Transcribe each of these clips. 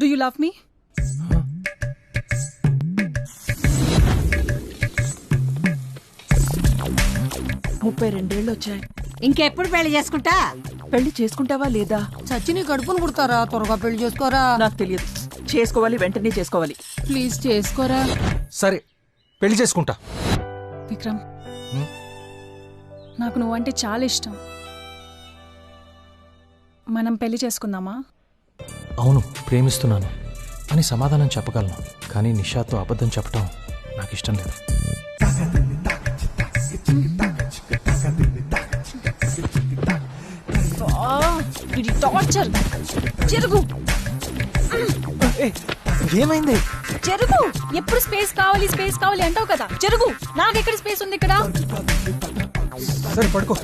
Do you love మీ? 32 వచ్చాయి. ఇంకెప్పుడు పెళ్లి చేసుకుంటా? పెళ్లి చేసుకుంటావా లేదా? చచ్చిని గడుపును పుడతారా? త్వరగా పెళ్లి చేసుకోరా. నాకు తెలియదు. చేసుకోవాలి, వెంటనే చేసుకోవాలి. ప్లీజ్ చేసుకోరా. సరే పెళ్లి చేసుకుంటా. విక్రమ్, నాకు నువ్వంటే చాలా ఇష్టం. మనం పెళ్లి చేసుకుందామా? అవును, ప్రేమిస్తున్నాను అని సమాధానం చెప్పగలను, కానీ నిషాతో అబద్ధం చెప్పటం నాకు ఇష్టం లేదు. టార్చర్. జరుగు. ఏమైంది? జరుగు. ఎప్పుడు స్పేస్ కావాలి అంటావు కదా. జరుగు. నాకెక్కడ స్పేస్ ఉంది ఇక్కడ? సరే పడుకో.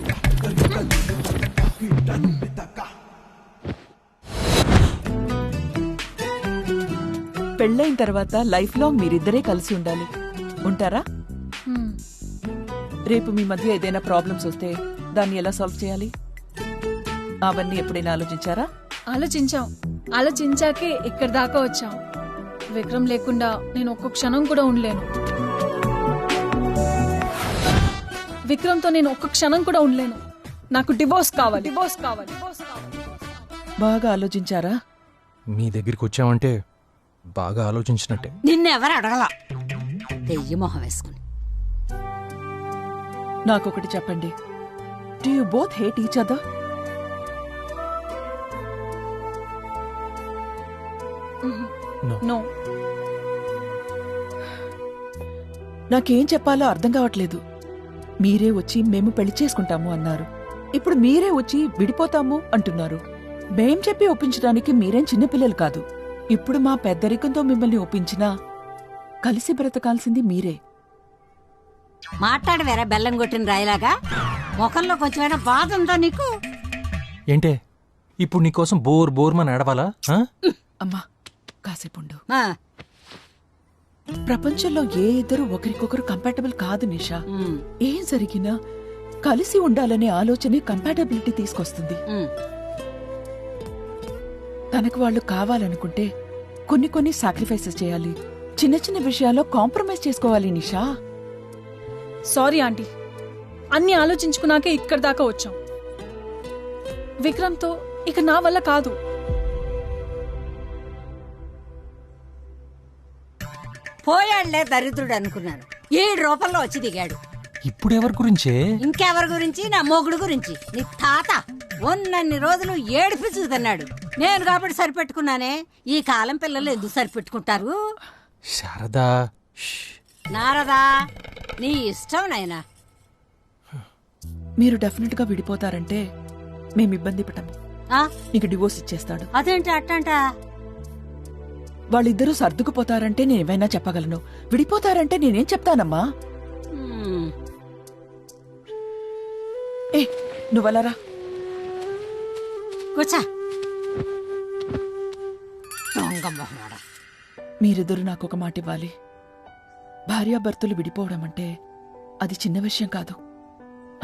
పెళ్ళైన తర్వాత లైఫ్ లాంగ్ మీరిద్దరే కలిసి ఉండాలి. ఉంటారా? రేపు మీ మధ్య ఏదైనా ప్రాబ్లమ్స్ వస్తే దాన్ని ఎలా సాల్వ్ చేయాలి? అవన్నీ ఎప్పుడైనా ఆలోచించారా? ఆలోచించాకే ఇక్కడి దాకా వచ్చాం. విక్రమ్ లేకుండా నేను ఒక్క క్షణం కూడా ఉండలేను. విక్రమ్తో నేను ఒక్క క్షణం కూడా ఉండలేను. నాకు డివోర్స్ కావాలి. బాగా ఆలోచించారా? మీ దగ్గరికి వచ్చామంటే బాగా ఆలోచించినట్టే. నిన్నెవరు అడగల. దెయ్య మొహం వేసుకుని. నాకొకటి చెప్పండి. Do you both hate each other? No. నాకేం చెప్పాలో అర్థం కావట్లేదు. మీరే వచ్చి మేము పెళ్లి చేసుకుంటాము అన్నారు. ఇప్పుడు మీరే వచ్చి విడిపోతాము అంటున్నారు. మేం చెప్పి ఒప్పించడానికి మీరేం చిన్నపిల్లలు కాదు. ఇప్పుడు మా పెద్దరికంతో మిమ్మల్ని ఒప్పించినా కలిసి బ్రతకాల్సింది మీరే. మాట్లాడవేరా బెల్లం కొట్టిన రాయిలాగా. ముఖంలో కొంచెమైనా బాధ ఉందా నీకు? ఏంటే ఇప్పుడు నీకోసం బోర్మని ఏడవాలా? అమ్మా కాసేపుండు. ప్రపంచంలో ఏ ఇద్దరు ఒకరికొకరు కంపాటబుల్ కాదు నిషా. ఏం జరిగినా కలిసి ఉండాలనే ఆలోచనే కంపాటబిలిటీ తీసుకొస్తుంది. తనకు వాళ్ళు కావాలనుకుంటే కొన్ని సాక్రిఫైసెస్ చేయాలి. చిన్న చిన్న విషయాల్లో కాంప్రమైజ్ చేసుకోవాలి నిషా. సారీ ఆంటీ, అన్ని ఆలోచించుకున్నాకే ఇక్కడి దాకా వచ్చాం. విక్రమ్తో ఇక నా వల్ల కాదు. పోయాళ్లే దరిద్రుడు అనుకున్నాను. 7 రూపాయల్లో వచ్చి దిగాడు. ఇప్పుడు ఎవరి గురించే? ఇంకెవరి గురించి? నా మొగుడు గురించి. నీ తాత ఉన్నన్ని రోజులు ఏడిపించుకుతున్నాడు. నేను కాబట్టి సరిపెట్టుకున్నానే. ఈ కాలం పిల్లలు ఎందుకు సరిపెట్టుకుంటారు? శారదా. నారదా, నీ ఇష్టం నాయనా. మీరు డెఫినెట్ గా విడిపోతారంటే మేము ఇబ్బంది పడము. నీకు డివోర్స్ ఇచ్చేస్తాడు. అదేంటి అట్టంట? వాళ్ళిద్దరూ సర్దుకుపోతారంటే నేనేమైనా చెప్పగలను. విడిపోతారంటే నేనేం చెప్తానమ్మా? నువ్వలరా కూర్చో. మీరిద్దరూ నాకు ఒక మాట ఇవ్వాలి. భార్యాభర్తలు విడిపోవడం అంటే అది చిన్న విషయం కాదు.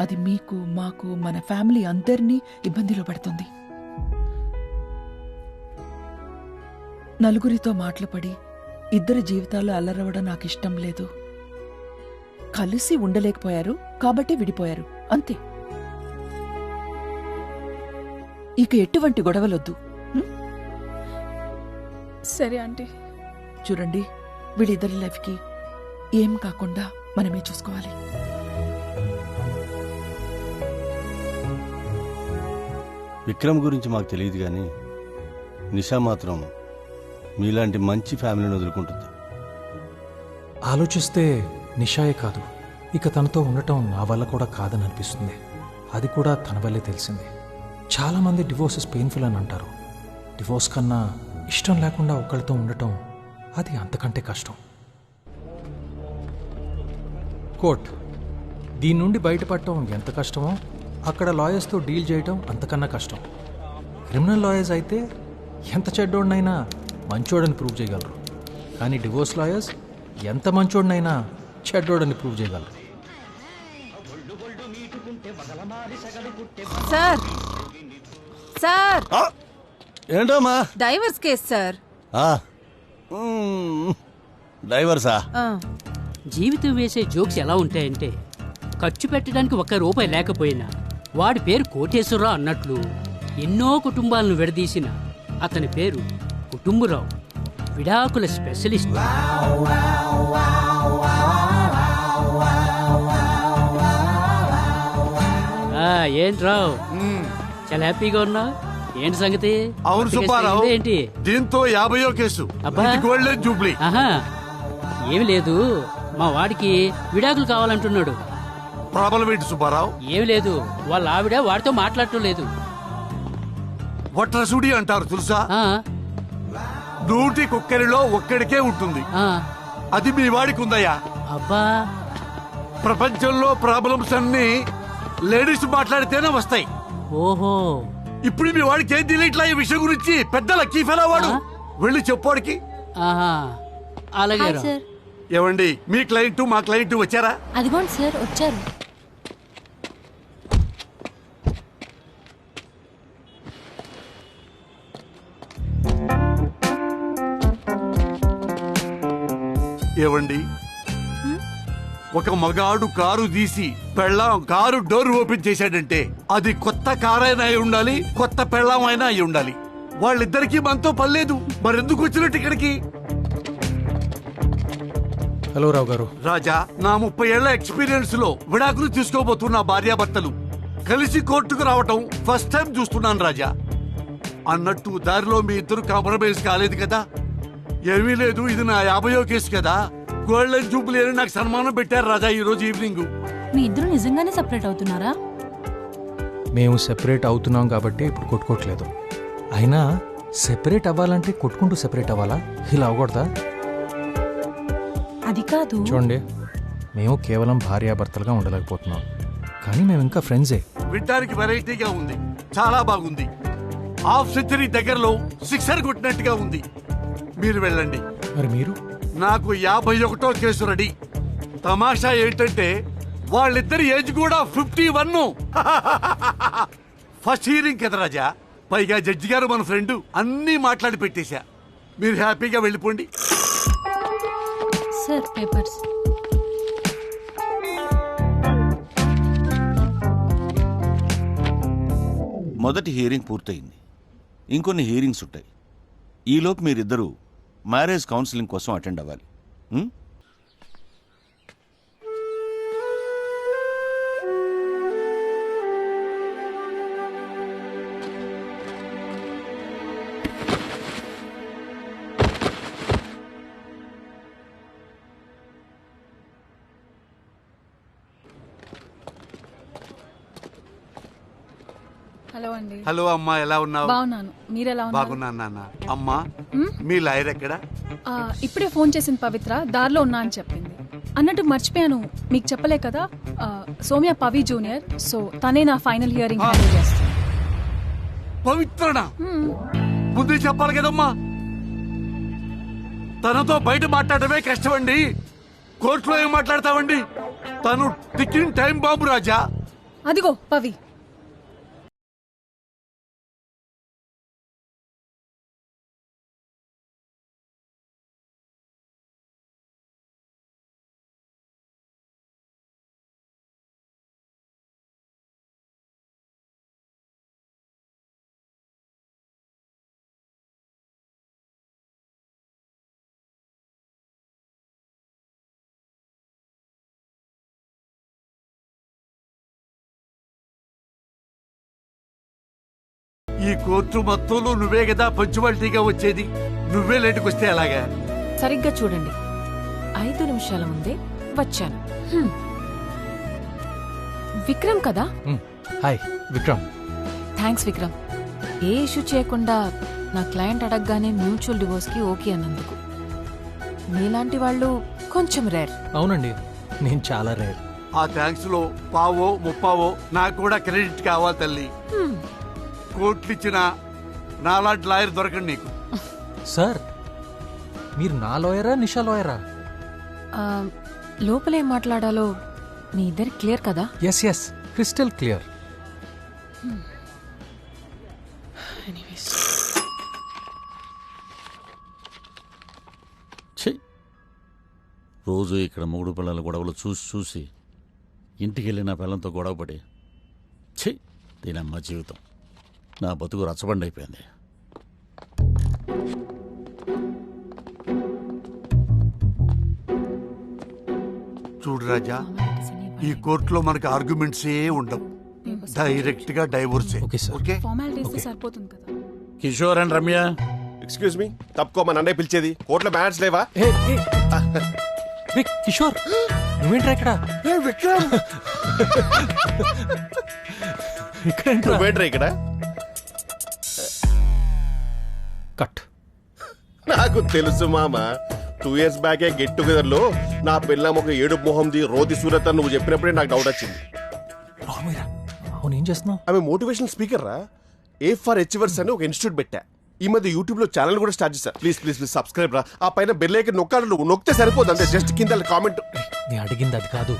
అది మీకు, మాకు, మన ఫ్యామిలీ అందరినీ ఇబ్బందిలో పెడుతుంది. నలుగురితో మాటలు పడి ఇద్దరి జీవితాలు అల్లరవడం నాకు ఇష్టం లేదు. కలిసి ఉండలేకపోయారు కాబట్టి విడిపోయారు, అంతే. ఇక ఎటువంటి గొడవలొద్దు. సరే ఆంటీ. చూడండి, వీళ్ళిద్దరి లైఫ్కి ఏం కాకుండా మనమే చూసుకోవాలి. విక్రమ్ గురించి మాకు తెలియదు, కానీ నిషా మాత్రం మీలాంటి మంచి ఫ్యామిలీని వదులుకుంటుంది. ఆలోచిస్తే నిషాయే కాదు, ఇక తనతో ఉండటం నా వల్ల కూడా కాదని అనిపిస్తుంది. అది కూడా తన వల్లే తెలిసింది. చాలామంది డివోర్సెస్ పెయిన్ఫుల్ అని అంటారు. డివోర్స్ కన్నా ఇష్టం లేకుండా ఒకళ్ళతో ఉండటం అది అంతకంటే కష్టం. కోర్ట్, దీని నుండి బయటపడటం ఎంత కష్టమో అక్కడ లాయర్స్తో డీల్ చేయటం అంతకన్నా కష్టం. క్రిమినల్ లాయర్స్ అయితే ఎంత చెడ్డోడినైనా మంచోడని ప్రూవ్ చేయగలరు, కానీ డివోర్స్ లాయర్స్ ఎంత మంచోడినైనా చెడ్డోడని ప్రూవ్ చేయగలరు. సార్ సార్ ఏంటమ్మా? Divorce case sir. డ్రైవర్సా? జీవితం వేసే జోక్స్ ఎలా ఉంటాయంటే ఖర్చు పెట్టడానికి ₹1 లేకపోయినా వాడి పేరు కోటేశ్వరరావు అన్నట్లు ఎన్నో కుటుంబాలను విడదీసిన అతని పేరు కుటుంబరావు, విడాకుల స్పెషలిస్ట్. ఏంట్రావు చాలా హ్యాపీగా ఉన్నావు? ఏంటి సంగతి? అవును సుబ్బారావు, ఏంటి దీంతో 50వ కేసు. అబ్బా. ఇది గోల్డెన్ జూబ్లీ. ఆహా, ఏమి లేదు, మా వాడికి విడాకులు కావాలంటున్నాడు. ప్రాబ్లం ఏంటి సుబ్బారావు? ఏమి లేదు, వాళ్ళ ఆవిడ వాడితో మాట్లాడటం లేదు. వట్రసుడి అంటారు తెలుసా? ఆ, 100 కుక్కరిలో ఒక్కడికే ఉంటుంది. ఆ, అది మీ వాడికి ఉందయ్యా. అబ్బా, ప్రపంచంలో ప్రాబ్లమ్స్ అన్ని లేడీస్ మాట్లాడితేనే వస్తాయి. ఓహో, ఇప్పుడు మీ వాడికి ఏం తెలియట్లా ఈ విషయం గురించి? పెద్ద లక్కీ ఫెలో వాడు. వెళ్ళి చెప్పోడికి. ఆహా, అలాగే రా. సార్ ఏవండి, మీ క్లయింట్ మా క్లయింట్ వచ్చారా? అదిగోండి సార్ వచ్చారు. ఏవండి, ఒక మగాడు కారు తీసి పెళ్ళాం కారు డోర్ ఓపెన్ చేశాడంటే అది కొత్త కారైనా అయి ఉండాలి, కొత్త పెళ్ళాం అయినా అయి ఉండాలి. వాళ్ళిద్దరికీ మనతో పర్లేదు, మరెందుకు వచ్చినట్టు ఇక్కడికి? హలో రావు గారు. రాజా, నా 30 ఏళ్ల ఎక్స్పీరియన్స్ లో విడాకులు తీసుకోబోతున్న భార్యాభర్తలు కలిసి కోర్టుకు రావటం ఫస్ట్ టైం చూస్తున్నాను రాజా. అన్నట్టు దారిలో మీ ఇద్దరు కాంప్రమైజ్ కాలేదు కదా? ఏమీ లేదు, ఇది నా 50వ కేసు కదా. గోల్డెన్ జూబ్లీ అని నాకు సన్మానం పెట్టారు రాజా ఈ రోజు ఈవినింగ్. మీ ఇద్దరు నిజంగానే సెపరేట్ అవుతున్నారా? మేము సెపరేట్ అవుతున్నాం కాబట్టి ఇప్పుడు కొట్టుకోవట్లేదు. అయినా సెపరేట్ అవ్వాలంటే కొట్టుకుంటూ సెపరేట్ అవ్వాలా? ఇలా అవ్వకూడదా? అది కాదు. చూడండి, మేము కేవలం భార్యాభర్తలుగా ఉండలేకపోతున్నాం, కానీ మేము ఇంకా ఫ్రెండ్సే. వినడానికి వెరైటీగా ఉంది, చాలా బాగుంది. హాఫ్ సెంచరీ దగ్గరలో సిక్సర్ కొట్టినట్టుగా ఉంది. మీరు వెళ్ళండి. మరి మీరు? నాకు 51వ కేసు రెడీ. తమాషా ఏంటంటే వాళ్ళిద్దరి ఏజ్ కూడా 51. ఫస్ట్ హియరింగ్ కదా రాజా. పైగా జడ్జి గారు మన ఫ్రెండ్, అన్నీ మాట్లాడి పెట్టేశా. మీరు హ్యాపీగా వెళ్ళిపోండి. Sir papers. మొదటి హియరింగ్ పూర్తయింది, ఇంకొన్ని హియరింగ్స్ ఉంటాయి. ఈలోపు మీరిద్దరూ మ్యారేజ్ కౌన్సిలింగ్ కోసం అటెండ్ అవ్వాలి. ఉం? హలో అండి. హలో అమ్మా, ఎలా ఉన్నావు? బాగున్నాను, మీరెలా ఉన్నారు? బాగున్నాను నాన్న. అమ్మా, మీ లాయర్ ఎక్కడా? ఇప్పుడే ఫోన్ చేసింది పవిత్ర, దారిలో ఉన్నా అని చెప్పింది. అన్నట్టు మర్చిపోయాను, మీకు చెప్పలే కదా, సౌమ్య పవి జూనియర్, సో తనే నా ఫైనల్ హియరింగ్ హ్యాండిల్ చేస్తుంది. పవిత్రనా? ముందే చెప్పాలి కదమ్మా. తనతో బయట మాట్లాడటమే కష్టమండి, కోర్టులో ఏం మాట్లాడతావండి? తను టిక్కింగ్ టైం బాంబు రాజా. అదిగో పవి. ఈ కోర్టు మొత్తంలో నువ్వే కదా పంచువాలిటీగా వచ్చేది. నువ్వే లేటుకు వస్తే ఎలాగా? సరిగ్గా చూడండి, 5 నిమిషాల ముందే వచ్చాను. విక్రమ్ కదా? హాయ్ విక్రమ్. థ్యాంక్స్ విక్రమ్. ఏ ఇష్యూ చేయకుండా నా క్లయింట్ అడగగానే మ్యూచువల్ డివోర్స్ కి ఓకే అన్నందుకు. మీలాంటి వాళ్ళు కొంచెం రేర్. అవునండి, నేను చాలా రేర్. ఆ థ్యాంక్స్ లో పావో ముప్పావో నాకు కూడా క్రెడిట్ కావాలి తల్లి. కోర్టులు ఇచ్చిన నాలాంటి లాయర్ దొరకండి నీకు. సార్, మీరు నా లాయరా నిషా లాయరా? లోపలేం మాట్లాడాలో మీ ఇద్దరు క్లియర్ కదా? Yes yes, crystal clear. రోజు ఇక్కడ మూడు పిల్లల గొడవలు చూసి చూసి ఇంటికి వెళ్ళి నా పిల్లలతో గొడవపడి ఛీ దీనమ్మ జీవితం నా బతుకు రచ్చబండి అయిపోయింది. చూడు రాజా, ఈ కోర్టులో మనకి ఆర్గ్యుమెంట్స్ ఏ ఉండవు, డైరెక్ట్ గా డైవోర్స్. ఓకే, ఫార్మాలిటీస్ సరిపోతుంది కదా. Kishore and Ramya, excuse me, తప్పుకోమని అన్నయ్య పిలిచేది. కోర్టులో బ్యాలెన్స్ లేవా? కిషోర్ నువ్వేంట్రా ఇక్కడ? విక్రమ్ నువ్వేంట్రా ఇక్కడ? కట్. నాకు తెలుసు మామ, 2 years బ్యాకే గెట్ టుగెదర్ లో నా పిల్లం ఒక ఏడు మొహంది రోది సూరత్ అని నువ్వు చెప్పినప్పుడే నాకు డౌట్ వచ్చింది. అవును, ఏం చేస్తున్నావు? ఆమె మోటివేషనల్ స్పీకర్ రా. ఏ ఫర్ అచీవర్స్ అని ఒక ఇన్స్టిట్యూట్ పెట్టా. ఈ మధ్య యూట్యూబ్ లో ఛానల్ కూడా స్టార్ట్ చేశా. ప్లీజ్ ప్లీజ్ ప్లీజ్ సబ్స్క్రైబ్ రా. ఆ పైన బెల్ ఐకాన్ నొక్కాలి, నువ్వు నొక్కితే సరిపోదు అంతే. జస్ట్ కింద కామెంట్. నేను అడిగింది అది కాదు,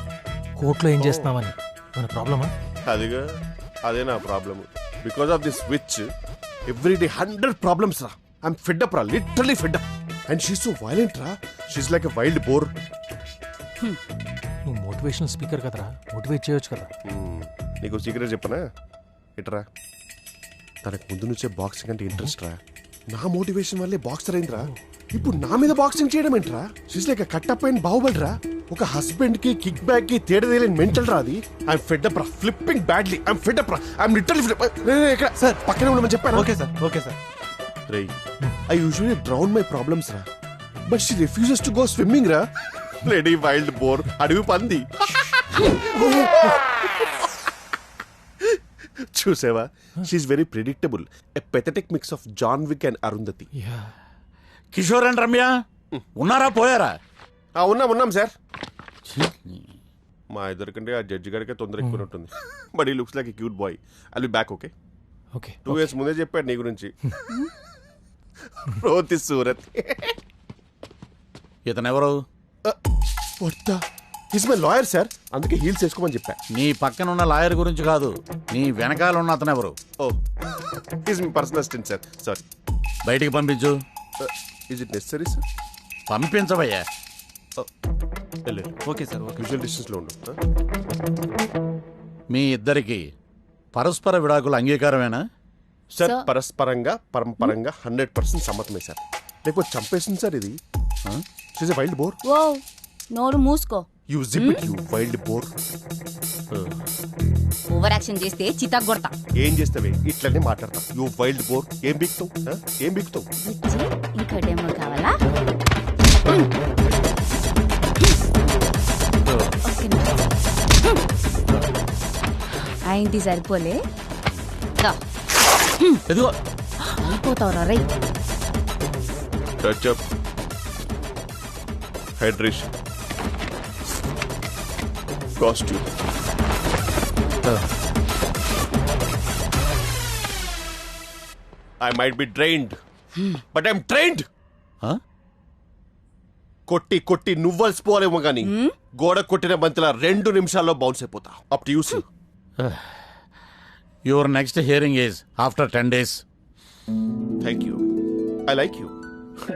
కోర్టులో ఏం చేస్తున్నావని. మన ప్రాబ్లమా? అదిగా అదే నా problem. Because of this which every day 100 problems రా. ఐఎమ్ ఫెడ్ అప్ రా, literally fed up. And she's so violent రా. She's like a wild boar. నువ్వు మోటివేషనల్ స్పీకర్ కదరా, మోటివేట్ చేయొచ్చు కదా. నీకు సీక్రెట్ చెప్పనా? ఇట్రా, తనకు ముందు నుంచే బాక్సింగ్ అంటే ఇంట్రెస్ట్ రా. నా మోటివేషన్ వల్లే బాక్సర్ అయిందిరా. ఇప్పుడు నా మీద బాక్సింగ్ చేయడం ఏంట్రా? షీస్ లైక్ కట్టప్ అయిన బాహుబలి రా. ఒక హస్బెండ్ కి కిక్ బ్యాక్ కి తేడా తెలియని మెంటల్ రా అది. ఐఎమ్ ఫెడ్ అప్ రా, flipping badly. I'm fed up రా, I'm literally fed up. Sir పక్కనే ఉండమని చెప్పాను. Okay sir, okay sir. రే, I usually drown my problems రా, but she refuses to go swimming రా. లేడీ వైల్డ్ బోర్, అడవి పంది. చూసావా? She's very predictable. A pathetic mix of John Wick and Arundhati. Kishore and Ramya ఉన్నారా పోయారా? ఉన్నాం సార్. మా ఇద్దరికంటే ఆ జడ్జి గారికి తొందర ఎక్కువ ఉంటుంది. బట్ ఈ looks like a cute boy. I'll be back. Okay okay. 2 years ముందే చెప్పాడు నీ గురించి. రోతి సూరత్. ఇతనెవరు? హిస్ మై లాయర్ సార్, అందుకే హీల్స్ వేసుకోమని చెప్పా. నీ పక్కన ఉన్న లాయర్ గురించి కాదు, నీ వెనకాల ఉన్న అతను ఎవరు? Oh, he's my personal assistant sir. Sorry. బయటికి పంపించు. Is it necessary sir? పంపించవయ్యా. Okay sir. విజువల్ డిస్టెన్స్ లో ఉండు. మీ ఇద్దరికి పరస్పర విడాకుల అంగీకారమేనా? Sir పరస్పరంగా పరంపరంగా 100% సమ్మతమే sir. లేకపోతే చంపేస్తుంది సార్ ఇది. She's a wild boar. Oh, నోరు మూసుకో. You zip it, you wild boar. Over action చేస్తే చితక్ కొడతా. ఏం చేస్తావే? ఇట్లనే మాట్లాడతాం. You wild boar. ఏం బిక్తావు? ఏం బిక్తావు? ఇంకా డెమో కావాలా? అయింది సరిపోలే. అయిపోతావురా రై. Touch up, hydration, costume. I might be drained, but I'm trained. కొట్టి కొట్టి నువ్వల్సిపోలేమో గానీ గోడ కొట్టిన బంతిలా 2 నిమిషాల్లో బౌన్స్ అయిపోతా. Up to you sir. Your next hearing is after 10 days. Thank you. I like you.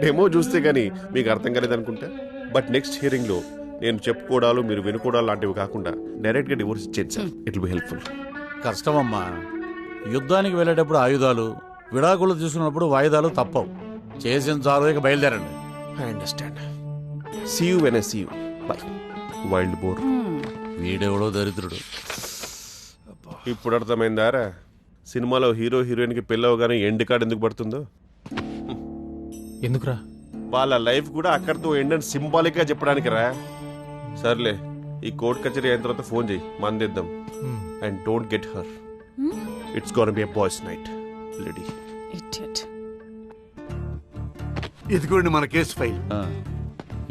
Demo చూస్తే గానీ మీకు అర్థం కాలేదనుకుంటా. బట్ నెక్స్ట్ హియరింగ్ లో నేను చెప్పుకోవడాలు మీరు వినుకోవడాలు లాంటివి కాకుండా డైరెక్ట్ గా డివోర్స్ ఇచ్చేది sir. It will be helpful. కష్టమమ్మా. యుద్ధానికి వెళ్ళేటప్పుడు ఆయుధాలు, విడాకులు తీసుకున్నప్పుడు వాయిదాలు తప్పవు. చేసిన చాలు, ఇక బయలుదేరండి. I understand. See you when I see you. Bye. Wild boar. వీడెవడో దరిద్రుడు. ఇప్పుడు అర్థమైందారా సినిమాలో హీరో హీరోయిన్ కి పెళ్ళవగానే ఎండ్ కార్డ్ ఎందుకు పడుతుందో? ఎందుకురా? వాళ్ళ లైఫ్ కూడా అక్కడితో ఎండ్ అని సింబాలిక్ గా చెప్పడానికి రా. సర్లే, ఈ కోర్ట్ కచేరీ అయిన తర్వాత ఫోన్ చేయి, మందిద్దాం. And don't get her. It's gonna be a boys night. Lady idiot. ఇదిగోండి మన కేసు ఫైల్.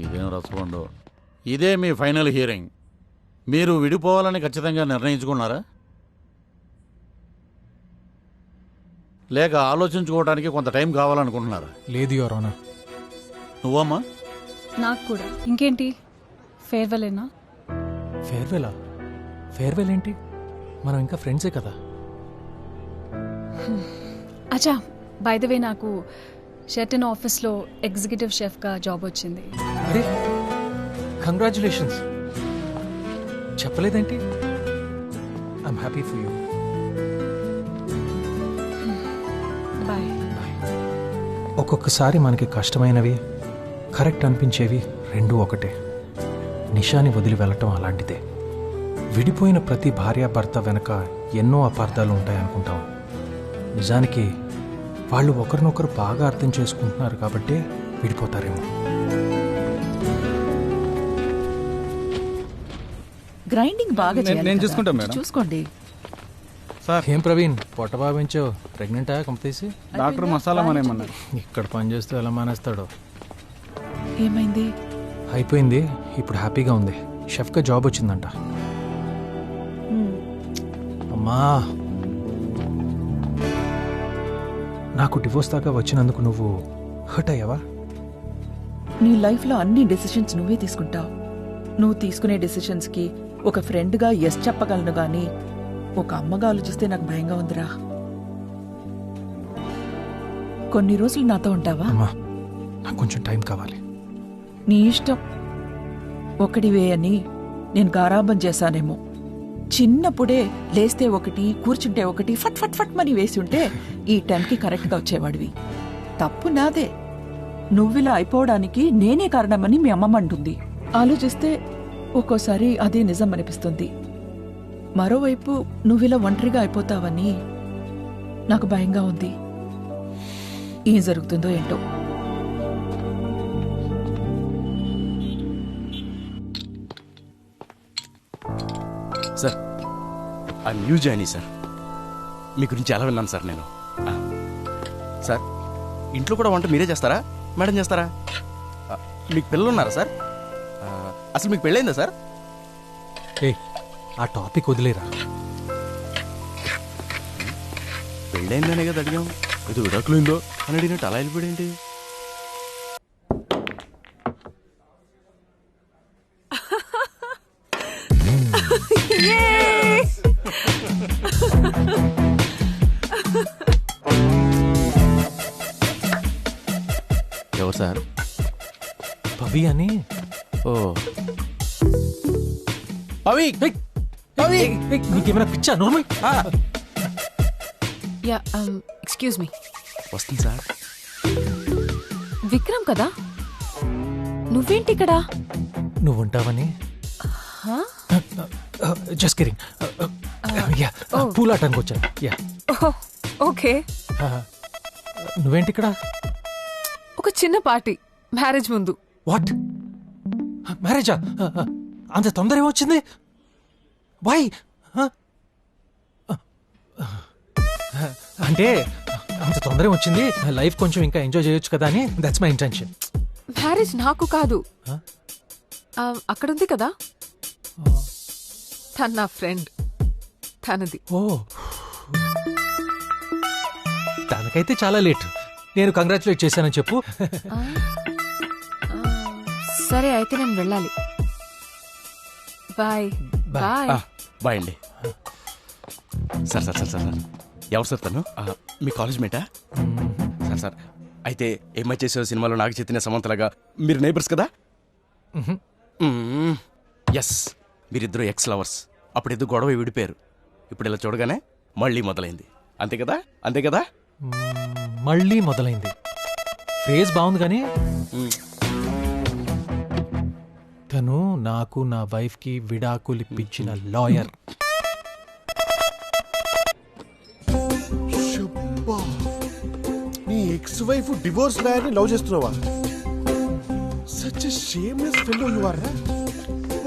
ఇదేం రసపండు. ఇదే మీ ఫైనల్ హియరింగ్. మీరు విడిపోవాలని ఖచ్చితంగా నిర్ణయించుకున్నారా, లేక ఆలోచించుకోవడానికి కొంత టైం కావాలనుకుంటున్నారా? లేదు యువర్ ఆనర్. నువ్వమ్మా? నాకు కూడా. ఇంకేంటి, ఫేర్వెలేనా? ఫేర్వెలా? ఫేర్వెల్ ఏంటి? మనం ఇంకా ఫ్రెండ్సే కదా. అచ్చా, బై ద వే నాకు షెర్టన్ ఆఫీస్లో ఎగ్జిక్యూటివ్ షెఫ్గా జాబ్ వచ్చింది. అరే కంగ్రాచులేషన్స్. చెప్పలేదేంటి? I'm happy for you. Bye. ఒక్కొక్కసారి మనకి కష్టమైనవి, కరెక్ట్ అనిపించేవి రెండూ ఒకటే. నిషాని వదిలి వెళ్ళటం అలాంటిదే. విడిపోయిన ప్రతి భార్యాభర్త వెనక ఎన్నో అపార్థాలు ఉంటాయనుకుంటాం. నిజానికి వాళ్ళు ఒకరినొకరు బాగా అర్థం చేసుకుంటున్నారు కాబట్టే విడిపోతారేమో. గ్రైండింగ్ బాగా చేయాలి నేను కదా. చూసుకుంటాను మేడం. చూసుకోండి. ఏం ప్రవీణ్, పొట్ట బాబించావు? ప్రెగ్నెంటా కంపతీసి? డాక్టర్ మసాలా మానేమన్నారు. ఇక్కడ పని చేస్తూ ఎలా మానేస్తాడో. ఏమైంది? అయిపోయింది, ఇప్పుడు హ్యాపీగా ఉంది. షెఫ్గా జాబ్ వచ్చిందంట. అమ్మా, నాకు డివోర్స్ దాకా వచ్చినందుకు నువ్వు హర్ట్ అయ్యావా? నీ లైఫ్లో అన్ని డెసిషన్స్ నువ్వే తీసుకుంటావు. నువ్వు తీసుకునే డెసిషన్స్కి ఒక ఫ్రెండ్గా ఎస్ చెప్పగలను గాని ఒక అమ్మగా ఆలోచిస్తే నాకు భయంగా ఉందిరా. కొన్ని రోజులు నాతో ఉంటావా? అమ్మా, నాకు కొంచెం టైం కావాలి. నీ ఇష్టం. ఒకటివే అని నేను గారాబం చేశానేమో. చిన్నప్పుడే లేస్తే ఒకటి, కూర్చుంటే ఒకటి, ఫట్ ఫట్ ఫట్ మని వేసి ఉంటే ఈ టైంకి కరెక్ట్గా వచ్చేవాడివి. తప్పు నాదే. నువ్విలా అయిపోవడానికి నేనే కారణమని మీ అమ్మమ్మ అంటుంది. ఆలోచిస్తే ఒక్కోసారి అదే నిజం అనిపిస్తుంది. మరోవైపు నువ్విలా ఒంటరిగా అయిపోతావని నాకు భయంగా ఉంది. ఏం జరుగుతుందో ఏంటో. సార్, ఆ న్యూ జాయినీ సార్, మీ గురించి ఎలా విన్నాను సార్ నేను. సార్, ఇంట్లో కూడా వంట మీరే చేస్తారా, మేడం చేస్తారా? మీకు పిల్లలు ఉన్నారా సార్? అసలు మీకు పెళ్ళైందా సార్? ఏ, ఆ టాపిక్ వదిలేరా. పెళ్ళైందనే కదా అడిగాం. ఏదో విడాకులైందో అని అడిగినట్టు అలా వెళ్ళిపోయాడేంటి? ఎవరు సార్? పవి అని. ఓ పవి, పవి, నీకేమైనా పిచ్చా? నార్మల్. Yeah, excuse me. వస్తుంది సార్. విక్రమ్ కదా? నువ్వేంటి ఇక్కడ? నువ్వు ఉంటావని. Just kidding. యా, పూలాటానికి వచ్చాను. Yeah, okay. నువ్వేంటి ఇక్కడ? ఒక చిన్న పార్టీ, మ్యారేజ్ ముందు. వాట్? మ్యారేజా? అంత తొందర ఏమొచ్చింది? వై? అంటే అంత తొందర వచ్చింది, లైఫ్ కొంచెం ఇంకా ఎంజాయ్ చేయొచ్చు కదా అని. That's my intention. మ్యారేజ్ నాకు కాదు, అక్కడుంది కదా, తన నా ఫ్రెండ్, తనది. ఓ, తనకైతే చాలా లేట్. నేను కంగ్రాచులేట్ చేశానని చెప్పు. సరే, అయితే నేను వెళ్ళాలి. బాయ్. బాయ్. బాయ్ అండి. సార్ సార్ సార్ సార్ ఎవరు సార్ తను? మీ కాలేజ్ మేటా? సార్ సార్, అయితే ఏమై చేసే సినిమాలో నాగ చైతన్య సమంతలాగా మీరు నైబర్స్ కదా? ఎస్, మీరిద్దరు ఎక్స్ లవర్స్. అప్పుడు ఎద్దు గొడవ విడిపోయారు. ఇప్పుడు ఇలా చూడగానే మళ్ళీ మొదలైంది. అంతే కదా? అంతే కదా? మళ్ళీ మొదలైంది. ఫేజ్ బాగుంది కానీ తను నాకు, నా వైఫ్ కి విడాకులు ఇప్పించిన లాయర్. నీ ఎక్స్ వైఫ్ డివోర్స్ లాయర్ ని లవ్ చేస్తున్నావా? Such a shameless fellow you are.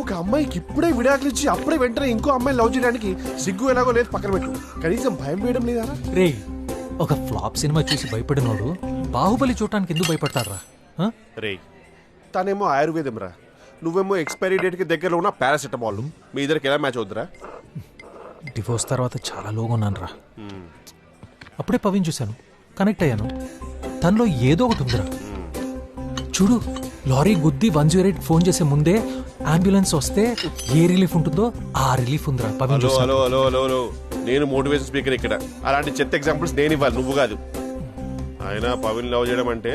ఒక అమ్మాయికి ఇప్పుడే విడాకులు ఇచ్చి అప్పుడే వెంటనే ఇంకో అమ్మాయిని లవ్ చేయడానికి సిగ్గు ఎలాగో లేదు, పక్కన పెట్టు. కనీసం భయం వేయడం లేదా? రే, ఒక ఫ్లాప్ సినిమా చూసి భయపడినోడు బాహుబలి చూడటానికి ఎందుకు భయపడతారా? రే, తనేమో ఆయుర్వేదం రా, నువ్వేమో ఎక్స్పైరీ డేట్ కి దగ్గరలో ఉన్న పారాసిటమాల్. మీ ఇద్దరికి ఎలా మ్యాచ్ అవుతురా? డివోర్స్ తర్వాత చాలా లోగా ఉన్నాను రా. అప్పుడే పవిని చూశాను, కనెక్ట్ అయ్యాను. తనలో ఏదో ఒకటి ఉందిరా. చూడు, లారీ గుద్ది 108 ఫోన్ చేసే ముందే అంబులెన్స్ వస్తే ఏ రిలీఫ్ ఉంటుందో ఆ రిలీఫ్ ఉందిరా పవిని చూశాను. హలో హలో హలో హలో, నేను మోటివేషన్ స్పీకర్ ఇక్కడ. అలాంటి చెత్త ఎగ్జాంపుల్స్ నేను ఇవ్వాలి, నువ్వు కాదు. అయినా పవిన్ లవ్ చేయడం అంటే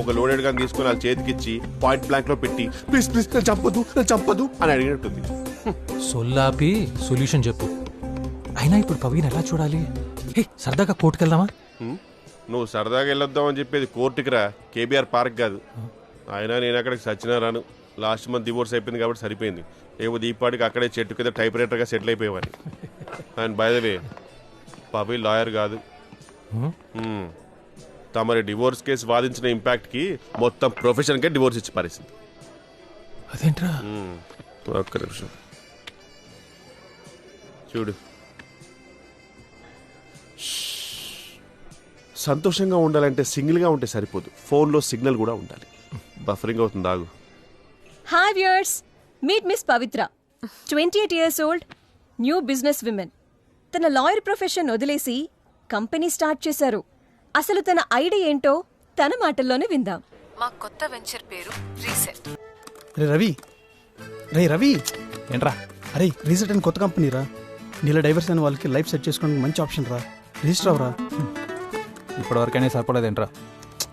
ఒక లోడెడ్ గన్ తీసుకుని వాళ్ళ చేతికిచ్చి పాయింట్ బ్లాంక్ లో పెట్టి ప్లీజ్ ప్లీజ్ నన్ను చంపదు అని అడిగినట్టుంది. సొల్లాపి సొల్యూషన్ చెప్పు. అయినా ఇప్పుడు పవీన్ ఎలా చూడాలి? హే, సరదాగా కోర్టుకెళ్దామా? నువ్వు సరదాగా వెళ్ళొద్దామని చెప్పేది కోర్టుకి రా, కేబీఆర్ పార్క్ కాదు. అయినా నేను అక్కడికి సచ్చినా రాను. లాస్ట్ మంత్ డివోర్స్ అయిపోయింది కాబట్టి సరిపోయింది. ఏమో దీపాటికి అక్కడే చెట్టు కింద టైప్ రైటర్గా సెటిల్ అయిపోయేవాడిని. And by the way Pavi lawyer కాదు. తమరి డివోర్స్ కేసు వాదించిన ఇంపాక్ట్కి మొత్తం ప్రొఫెషన్కే డివోర్స్ ఇచ్చి పారేసింది. అదేంట్రా? ఒక్క నిమిషం చూడు. సంతోషంగా ఉండాలంటే సింగిల్గా ఉంటే సరిపోదు, ఫోన్లో సిగ్నల్ కూడా ఉండాలి. బఫరింగ్ అవుతుంది, ఆగు. Hi viewers, meet Miss Pavitra, 28 years old, new business woman. తన లాయర్ ప్రొఫెషన్ వదిలేసి కంపెనీ స్టార్ట్ చేశారు. అసలు తన ఐడియా ఏంటో తన మాటల్లోనే విందాం. మా కొత్త వెంచర్ పేరు రీసెట్. రే రవి ఏంట్రా? అరే రీసెట్ అని కొత్త కంపెనీ రా. నీళ్ళ డైవర్స్ అయిన వాళ్ళకి లైఫ్ సెట్ చేసుకోవడానికి మంచి ఆప్షన్ రా. రిజిస్టర్ అవరా. ఇప్పటివరకైనా సరిపడదేంట్రా?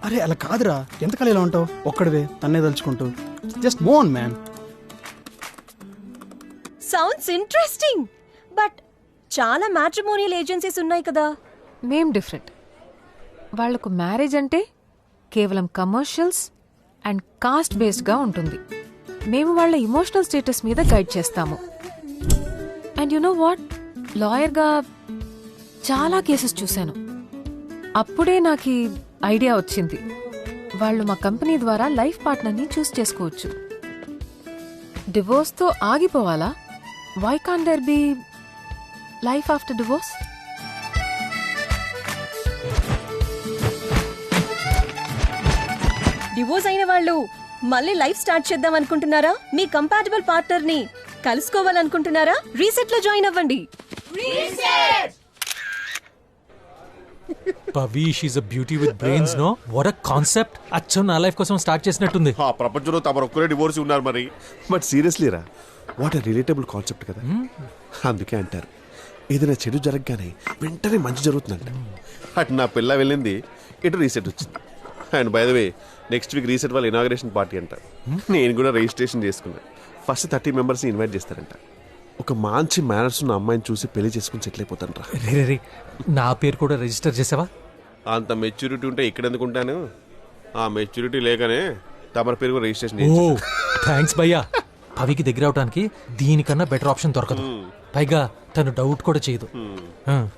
అరే అలా కాదురా, ఎంతకాలం ఇలా ఉంటావు ఒక్కడివే తన్నే తలుచుకుంటూ. Just move on man. Sounds interesting, but చాలా మ్యాట్రిమోనియల్ ఏజెన్సీస్ ఉన్నాయి కదా. మేం డిఫరెంట్. వాళ్లకు మ్యారేజ్ అంటే కేవలం కమర్షియల్స్ అండ్ కాస్ట్ బేస్డ్గా ఉంటుంది. మేము వాళ్ళ ఇమోషనల్ స్టేటస్ మీద గైడ్ చేస్తాము. అండ్ యు నో వాట్, లాయర్గా చాలా కేసెస్ చూశాను. అప్పుడే నాకు ఐడియా వచ్చింది, వాళ్ళు మా కంపెనీ ద్వారా లైఫ్ పార్ట్నర్ని చూస్ చేసుకోవచ్చు. డివోర్స్తో ఆగిపోవాలా? Why can't there be life after divorce? Divorce అయిన వాళ్ళు మళ్ళీ లైఫ్ స్టార్ట్ చేద్దాం అనుకుంటున్నారా? మీ కంపాటబుల్ పార్ట్నర్ ని కలుసుకోవాలనుకుంటున్నారా? రీసెట్ లో జాయిన్ అవ్వండి. Pavi, she's a beauty with brains. Know what a concept. అచ్చం నా లైఫ్ కోసం స్టార్ట్ చేసినట్టుంది. ప్రపంచంలో తమరు ఒక్కరే డివోర్స్ ఉన్నారు మరి. బట్ సీరియస్లీ రా, వాట్ ఎ రిలేటబుల్ కాన్సెప్ట్ కదా. అందుకే అంటారు ఏదైనా చెడు జరగగానే వెంటనే మంచి జరుగుతుందంట. అటు నా పిల్ల వెళ్ళింది, ఇటు రీసెట్ వచ్చింది. And by the way next week reset వాళ్ళ ఇనాగ్రేషన్ పార్టీ అంట. నేను కూడా రిజిస్ట్రేషన్ చేసుకున్నాను. ఫస్ట్ 30 మెంబర్స్ని ఇన్వైట్ చేస్తారంట. ఒక మంచి మేనర్స్ ఉన్న అమ్మాయిని చూసి పెళ్లి చేసుకుని సెటిల్ అయిపోతాను రా. రే, నా పేరు కూడా రిజిస్టర్ చేసావా? అంత మెచ్యూరిటీ ఉంటే ఇక్కడ ఎందుకుంటాను? ఆ మెచ్యూరిటీ లేకనే తమరి పేరు కూడా రిజిస్ట్రేషన్. ఓ థ్యాంక్స్ భయ్యా. పవికి దగ్గర అవడానికి దీనికన్నా బెటర్ ఆప్షన్ దొరకదు. పైగా తను డౌట్ కూడా చేయదు.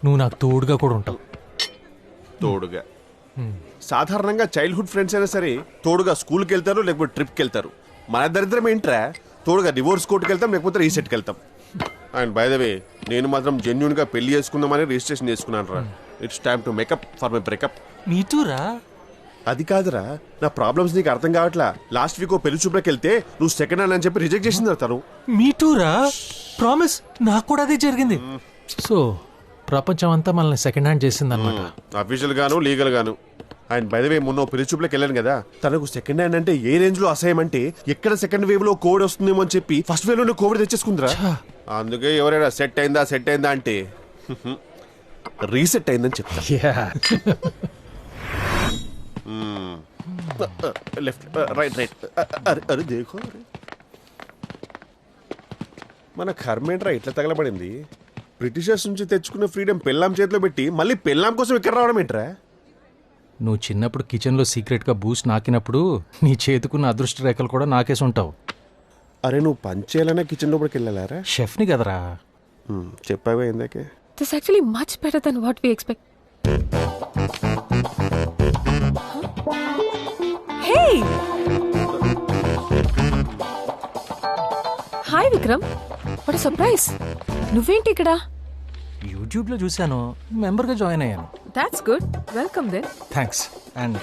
నువ్వు నాకు తోడుగా కూడా ఉంటావు. తోడుగా సాధారణంగా చైల్డ్హుడ్ ఫ్రెండ్స్ అయినా సరే తోడుగా స్కూల్కి వెళ్తారు, లేకపోతే ట్రిప్కి వెళ్తారు. మన దరిద్రం ఏంట్రా, తోడుగా డివోర్స్ కోర్టుకి వెళ్తాం, లేకపోతే రీసెట్కి వెళ్తాం. అండ్ బై ద వే నేను మాత్రం జెన్యూన్ గా పెళ్లి చేసుకుందామని రిజిస్ట్రేషన్ చేసుకున్నాను రా. It's time to make up for my breakup. మీటూరా? అది కాదురా, నా ప్రాబ్లమ్స్ నీకు అర్థం కావట్లా. లాస్ట్ వీక్ పెళ్లి చూపులకు వెళ్తే నువ్వు సెకండ్ హ్యాండ్ అని చెప్పి రిజెక్ట్ చేసింది తను. మీటూరా? ప్రామిస్, నాకు కూడా అదే జరిగింది. సో ప్రపంచం అంతా మనల్ని సెకండ్ హ్యాండ్ చేసింది అనమాట. అఫీషియల్ గాను లీగల్ గాను. అండ్ బై ద వే మొన్న పెళ్లి చూపులకు వెళ్ళాను కదా, తనకు సెకండ్ హ్యాండ్ అంటే ఏ రేంజ్ లో అసహ్యం అంటే ఎక్కడ సెకండ్ వేవ్ లో కోవిడ్ వస్తుందేమో అని చెప్పి ఫస్ట్ వేవ్ లో కోవిడ్ తెచ్చేసుకుందిరా. అందుకే ఎవరైనా సెట్ అయిందా అంటే రీసెట్ అయిందని చెప్తా. లెఫ్ట్ రైట్ అరే దేఖో. మన కర్మేంట్రా ఇట్లా తగలబడింది. బ్రిటిషర్స్ నుంచి తెచ్చుకున్న ఫ్రీడమ్ పెళ్ళాం చేతిలో పెట్టి మళ్ళీ పెళ్ళాం కోసం ఇక్కడ రావడం ఏంట్రా? నువ్వు చిన్నప్పుడు కిచెన్లో సీక్రెట్గా బూస్ట్ నాకినప్పుడు నీ చేతుకున్న అదృష్ట రేఖలు కూడా నాకేసి ఉంటావు. అరే నువ్వు పంచేయాలనే కిచెన్ లోపలికి వెళ్ళారా? షెఫ్ని కదరా. చెప్పావా ఇందాకే. This actually much better then what we expect. Hey hi Vikram, what a surprise. నువ్వేంటి ఇక్కడ? యూట్యూబ్లో చూశాను, మెంబర్గా జాయిన్ అయ్యాను. That's good, welcome then. Thanks and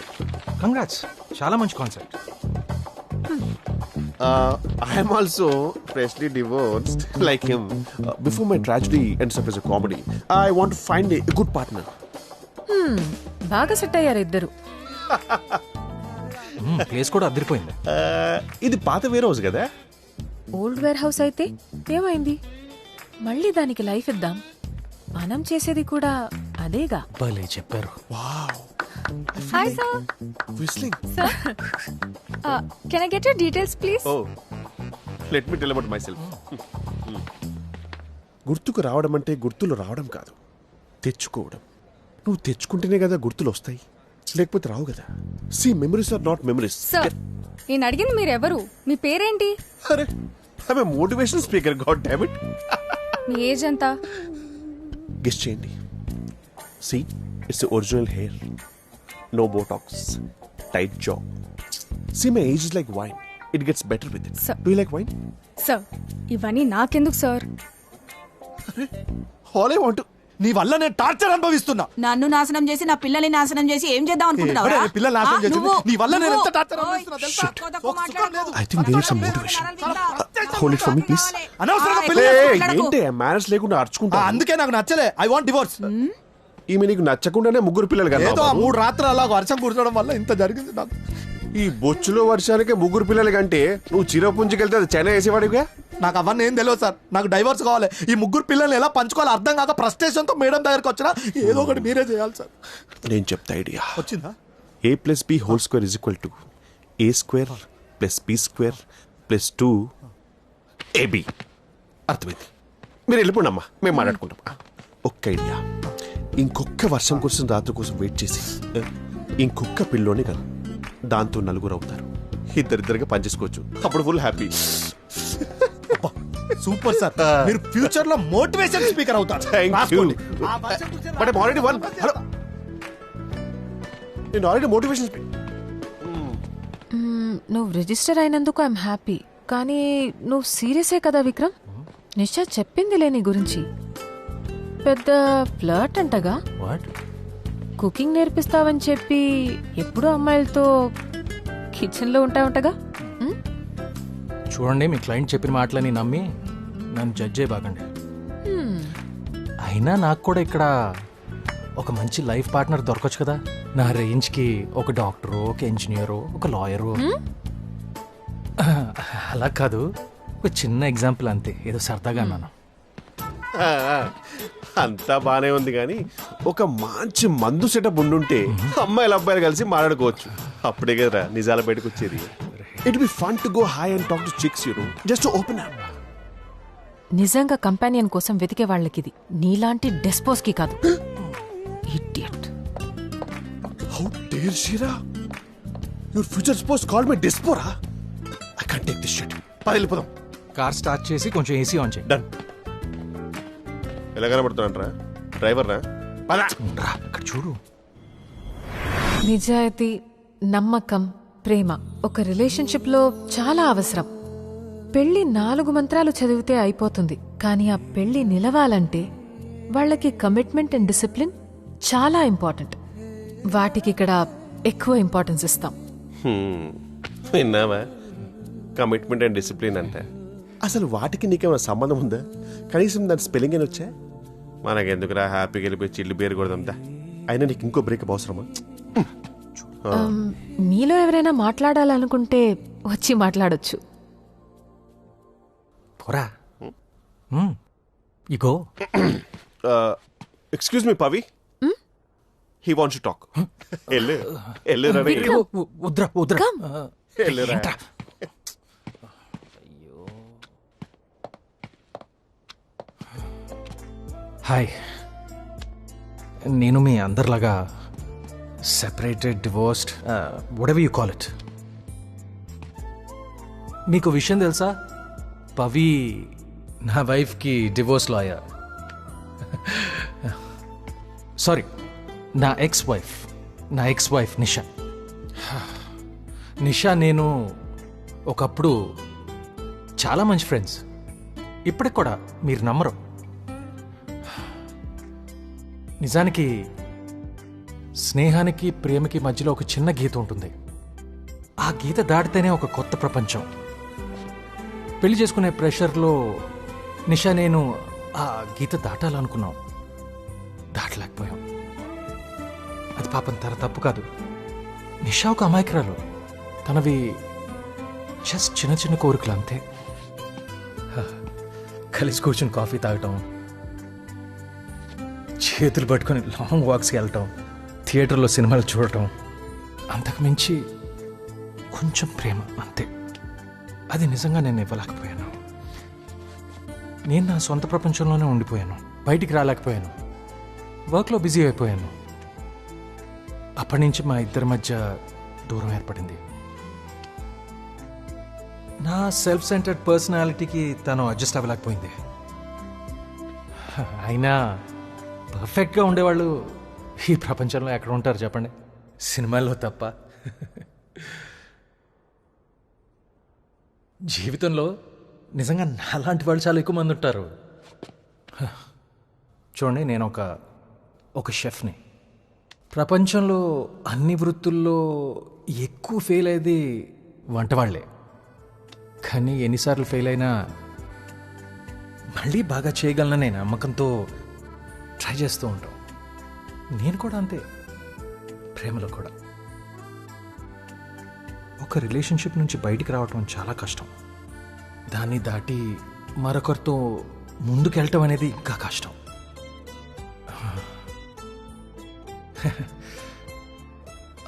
congrats, చాలా మంచి concept. I am also freshly divorced like him. Before my tragedy ends up as a comedy, I want to find a good partner. బాగా set అయ్యారు ఇద్దరు. Place కూడా అదిరిపోయింది. ఇది పాత wear house కదా? ఓల్డ్ వేర్ హౌస్ అయితే ఏమైంది? మళ్ళీ దానికి లైఫ్ ఇద్దాం. మనం చేసేది కూడా అదేగా. భలే చెప్పారు. Wow, Hi, sir. Whistling. Sir, can I get your details, please? Oh, let me tell about myself. గుర్తుకు రావడం అంటే గుర్తులు రావడం కాదు, తెచ్చుకోవడం. నువ్వు తెచ్చుకుంటేనే కదా గుర్తులు వస్తాయి, లేకపోతే రావు కదా. See memories are not memories. Sir, నేను అడిగింది మీరు ఎవరు, మీ పేరేంటి? అరే I'm a motivational speaker, god damn it. మీ ఏజ్ ఎంత? గెస్ చేయండి. See it's original hair, no botox, tight jaw. See my age is like wine, it gets better with it. Do you like wine? Sir, ఇవన్నీ నాకెందుకు sir? All I want. నీ వల్ల నేను torture అనుభవిస్తున్నా. నన్ను నాశనం చేసి నా పిల్లల్ని నాశనం చేసి ఏం చేద్దాం అనుకుంటున్నావు? పిల్లలు నాశనం చేసి నీ వల్ల నేను ఎంత టార్చర్ అనుభవిస్తున్నా తెలుసా? I think we need some motivation. Hold it for me, please. అనవసరంగా ఏంటి మేనేజ్ లేకుండా అర్చుకుంటా? అందుకే నాకు నచ్చలే. I want divorce. ఈమె నీకు నచ్చకుండానే ముగ్గురు పిల్లలు కదా. ఏదో 3 రాత్రులు అలా వర్షం కురచడం వల్ల ఇంత జరిగింది నాకు. ఈ బొచ్చులో వర్షానికి ముగ్గురు పిల్లలు కంటే నువ్వు చిరపుంజుకెళ్తే అది చెన్నై వేసేవాడిగా. నాకు అవన్నీ ఏం తెలియదు సార్. నాకు డైవర్స్ కావాలి. ఈ ముగ్గురు పిల్లల్ని ఎలా పంచుకోవాలో అర్థం కాక ఫ్రస్ట్రేషన్తో మేడం దగ్గరకు వచ్చినా ఏదో ఒకటి మీరే చేయాలి సార్. నేను చెప్తా ఐడియా. వచ్చిందా? a + b² = a² + b² + 2ab. అర్థమైంది. మీరు వెళ్ళిపోండి అమ్మా, మేము మాట్లాడుకుంటాం. ఒక్క ఐడియా. ఇంకొక వర్షం కోసం రాత్రి కోసం వెయిట్ చేసి ఇంకొక పిల్లోనే కదా, దాంతో 4 అవుతారు. ఇద్దరిద్దరుగా పనిచేసుకోవచ్చు. అప్పుడు ఫుల్ హ్యాపీ. సూపర్ సార్, మీరు ఫ్యూచర్ లో మోటివేషన్ స్పీకర్ అవుతారు. But already one. హలో, నేను ఆల్రెడీ మోటివేషన్ నువ్వు రిజిస్టర్ అయినందుకు ఐఎమ్ హ్యాపీ. కానీ నువ్వు సీరియసే కదా విక్రమ్? నిషా చెప్పిందిలే నీ గురించి. పెద్ద ఫ్లర్ట్ అంటగా. కుకింగ్ నేర్పిస్తావని చెప్పి ఎప్పుడూ అమ్మాయిలతో కిచెన్ లో ఉంటావుంటగా. చూడండి, మీ క్లయింట్ చెప్పిన మాటలని నమ్మి నన్ను జడ్జ్ చేయబాకండి. అయినా నాకు కూడా ఇక్కడ ఒక మంచి లైఫ్ పార్ట్నర్ దొరకచ్చు కదా. నా రేంజ్కి ఒక డాక్టరు, ఒక ఇంజనీరు, ఒక లాయరు. అలా కాదు, ఒక చిన్న ఎగ్జాంపుల్ అంతే, ఏదో సరదాగా అన్నాను. అంతా బానే ఉంది కానీ ఒక మంచి మందు సెటప్ ఉండుంటే అమ్మాయిలు అబ్బాయిలు కలిసి మాట్లాడుకోవచ్చు. అప్పుడే కదా నిజాలు బయటకు వచ్చేది. It be fun to go high and talk to chicks, you know, just open up. నిజంగా కంపానియన్ కోసం వెతికే వాళ్ళకిది, నీలాంటి డెస్పోస్ కి కాదు. ఇడియట్. హౌ డేర్ షీరా, your future spouse call me డెస్పోరా. I can't take this shit. వెళ్ళిపోదాం. కార్ స్టార్ట్ చేసి కొంచెం ఏసీ ఆన్ చేయి. డన్. ఎలా కనబడుతున్నాంట్రా డ్రైవర్ రా? ఇక్కడ చూడు. నిజాయితీ, నమ్మకం, ప్రేమ ఒక రిలేషన్షిప్ లో చాలా అవసరం. పెళ్లి 4 మంత్రాలు చదివితే అయిపోతుంది, కానీ ఆ పెళ్లి నిలవాలంటే వాళ్ళకి కమిట్మెంట్ అండ్ డిసిప్లిన్ చాలా ఇంపార్టెంట్. వాటికి ఇక్కడ ఎక్కువ ఇంపార్టెన్స్ ఇస్తాం. విన్నావా? కమిట్మెంట్ అండ్ డిసిప్లిన్ అంటే అసలు వాటికి నీకేమైనా సంబంధం ఉందా? కనీసం దాని స్పెల్లింగ్ అని వచ్చా? మనకెందుకురా, హ్యాపీగా వెళ్ళిపోయి చిల్లు బేరు కొడదాందా. అయినా నీకు ఇంకో బ్రేకప్ అవసరమా? మీలో ఎవరైనా మాట్లాడాలనుకుంటే వచ్చి మాట్లాడొచ్చు. పోరా. ఇగో. Excuse me Pavi, he wants to talk. Hi, నేను మీ అందరిలాగా separated, divorced, whatever you call it. మీకు విషయం తెలుసా? పవి నా వైఫ్కి డివోర్స్ లాయర్. సారీ, నా ఎక్స్ వైఫ్ నిషా. నేను ఒకప్పుడు చాలా మంచి ఫ్రెండ్స్. ఇప్పటికి కూడా మీరు నమ్మరు. నిజానికి స్నేహానికి, ప్రేమకి మధ్యలో ఒక చిన్న గీత ఉంటుంది. ఆ గీత దాటితేనే ఒక కొత్త ప్రపంచం. పెళ్లి చేసుకునే ప్రెషర్లో నిషా నేను ఆ గీత దాటాలనుకున్నాం, దాటలేకపోయాం. అది పాపం తన తప్పు కాదు. నిషా ఒక అమాయకురాలు. తనవి జస్ట్ చిన్న చిన్న కోరికలు అంతే. కలిసి కూర్చుని కాఫీ తాగటం, చేతులు పట్టుకొని లాంగ్ వాక్స్కి వెళ్ళటం, థియేటర్లో సినిమాలు చూడటం, అంతకుమించి కొంచెం ప్రేమ అంతే. అది నిజంగా నేను ఇవ్వలేకపోయాను. నేను నా సొంత ప్రపంచంలోనే ఉండిపోయాను, బయటికి రాలేకపోయాను, వర్క్లో బిజీ అయిపోయాను. అప్పటి నుంచి మా ఇద్దరి మధ్య దూరం ఏర్పడింది. నా సెల్ఫ్ సెంటర్డ్ పర్సనాలిటీకి తను అడ్జస్ట్ అవ్వలేకపోయింది. అయినా పర్ఫెక్ట్గా ఉండేవాళ్ళు ఈ ప్రపంచంలో ఎక్కడ ఉంటారు చెప్పండి, సినిమాల్లో తప్ప. జీవితంలో నిజంగా నాలాంటి వాళ్ళు చాలా ఎక్కువ మంది ఉంటారు. చూడండి, నేను ఒక షెఫ్ని. ప్రపంచంలో అన్ని వృత్తుల్లో ఎక్కువ ఫెయిల్ అయ్యేది వంటవాళ్లే. కానీ ఎన్నిసార్లు ఫెయిల్ అయినా మళ్ళీ బాగా చేయగలననే నమ్మకంతో ట్రై చేస్తూ ఉంటాం. నేను కూడా అంతే, ప్రేమలో కూడా. ఒక రిలేషన్షిప్ నుంచి బయటికి రావటం చాలా కష్టం. దాన్ని దాటి మరొకరితో ముందుకెళ్ళటం అనేది ఇంకా కష్టం.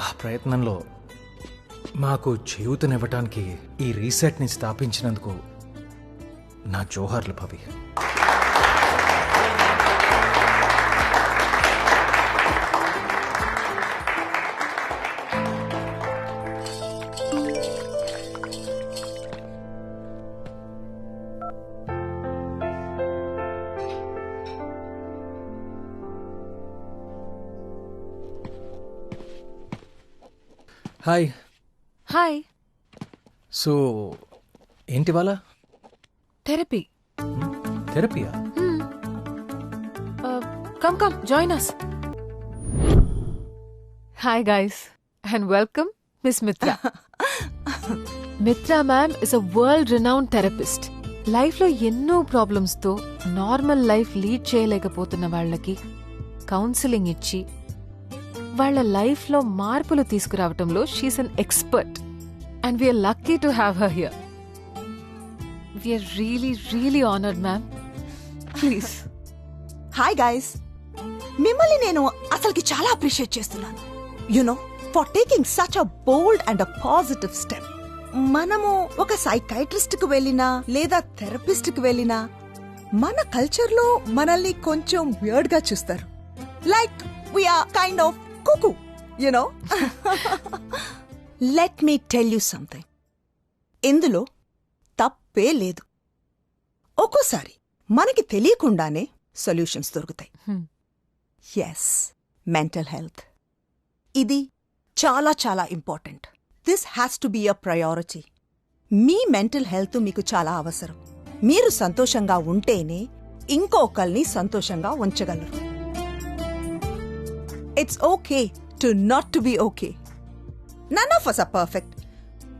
ఆ ప్రయత్నంలో మాకు చేయూతనివ్వటానికి ఈ రీసెట్ని స్థాపించినందుకు నా జోహార్లు పవి. హాయ్. హాయ్. సో ఏంటి వాళ్ళ థెరపీ. థెరపీయా? Come come join us. Hi guys and welcome miss Mitra. Mitra ma'am is a world renowned therapist. లైఫ్లో ఎన్నో ప్రాబ్లమ్స్తో నార్మల్ లైఫ్ లీడ్ చేయలేకపోతున్న వాళ్ళకి కౌన్సిలింగ్ ఇచ్చి వాళ్ళ లైఫ్లో మార్పులు తీసుకురావటంలో she is an expert and we are lucky to have her here. We are really honoured ma'am. Please. Hi guys, మిమ్మల్ని నేను అసలుకి చాలా అప్రిషియేట్ చేస్తున్నాను. You know for taking such a bold and a positive step. మనము ఒక సైకాట్రిస్ట్ కు వెళ్ళినా లేదా థెరపిస్ట్ కు వెళ్ళినా మన కల్చర్ లో మనల్ని కొంచెం వియర్డ్ గా చూస్తారు. Like we are kind of cuckoo, you know. Let me tell you something. ఇందులో తప్పే లేదు. ఒక్కోసారి మనకి తెలియకుండానే సొల్యూషన్స్ దొరుకుతాయి. ఎస్, మెంటల్ హెల్త్ ఇది చాలా చాలా important. This has to be a priority. మీ మెంటల్ హెల్త్ మీకు చాలా అవసరం. మీరు సంతోషంగా ఉంటేనే ఇంకొకరిని సంతోషంగా ఉంచగలరు. It's okay to not to be okay. None of us are perfect.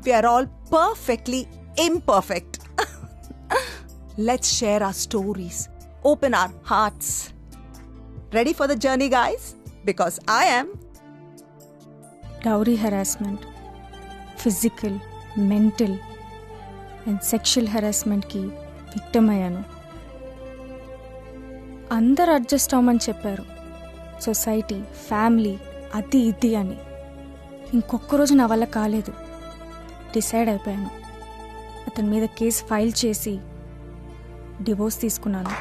We are all perfectly imperfect. Let's share our stories. Open our hearts. Ready for the journey, guys? Because I am. Dowry harassment, physical, mental and sexual harassment ki victim అయ్యాను. అందరు adjust అవ్వమని చెప్పారు, society, family, అది ఇది అని. ఇంకొక రోజు నా వల్ల కాలేదు. డిసైడ్ అయిపోయాను. అతని మీద కేసు ఫైల్ చేసి డివోర్స్ తీసుకున్నాను.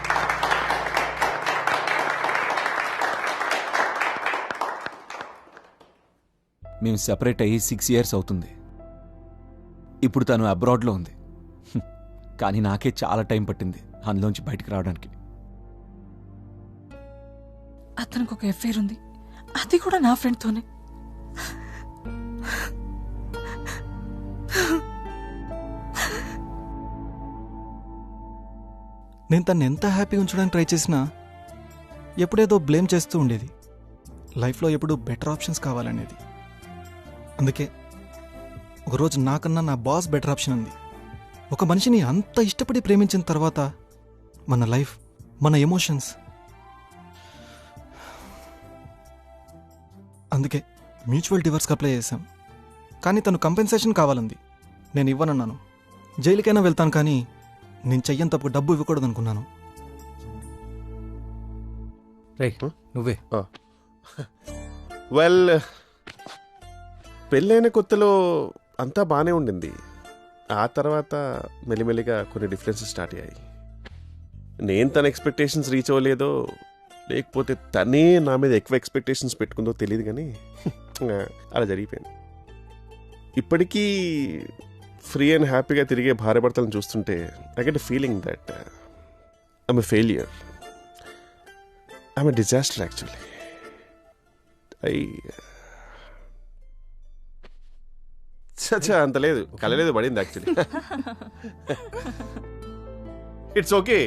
మేము సెపరేట్ అయ్యి 6 years అవుతుంది. ఇప్పుడు తను అబ్రాడ్లో ఉంది. కానీ నాకే చాలా టైం పట్టింది అందులోంచి బయటికి రావడానికి. అతనికి ఒక ఎఫైర్ ఉంది, అది కూడా నా ఫ్రెండ్తోనే. నేను తను ఎంత హ్యాపీగా ఉంచడానికి ట్రై చేసినా ఎప్పుడేదో బ్లేమ్ చేస్తూ ఉండేది. లైఫ్లో ఎప్పుడు బెటర్ ఆప్షన్స్ కావాలనేది. అందుకే ఒకరోజు నాకన్నా నా బాస్ బెటర్ ఆప్షన్ ఉంది. ఒక మనిషిని అంత ఇష్టపడి ప్రేమించిన తర్వాత మన లైఫ్, మన ఎమోషన్స్, అందుకే మ్యూచువల్ డివోర్స్కి అప్లై చేశాం. కానీ తను కంపెన్సేషన్ కావాలంది. నేను ఇవ్వనన్నాను. జైలుకైనా వెళ్తాను, కానీ నేను చెయ్యని తప్పు డబ్బు ఇవ్వకూడదు అనుకున్నాను. రే నువ్వే వెల్, పెళ్ళైన కొత్తలో అంతా బాగానే ఉండింది. ఆ తర్వాత మెల్లిమెల్లిగా కొన్ని డిఫరెన్సెస్ స్టార్ట్ అయ్యాయి. నేను తన ఎక్స్పెక్టేషన్స్ రీచ్ అవ్వలేదో, లేకపోతే తనే నా మీద ఎక్కువ ఎక్స్పెక్టేషన్స్ పెట్టుకుందో తెలియదు, కానీ అలా జరిగిపోయింది. ఇప్పటికీ ఫ్రీ అండ్ హ్యాపీగా తిరిగే భార్య భర్తలను చూస్తుంటే I get a feeling that I'm a failure, I'm a disaster actually. అంత లేదు, కలలేదు పడింది actually. It's okay.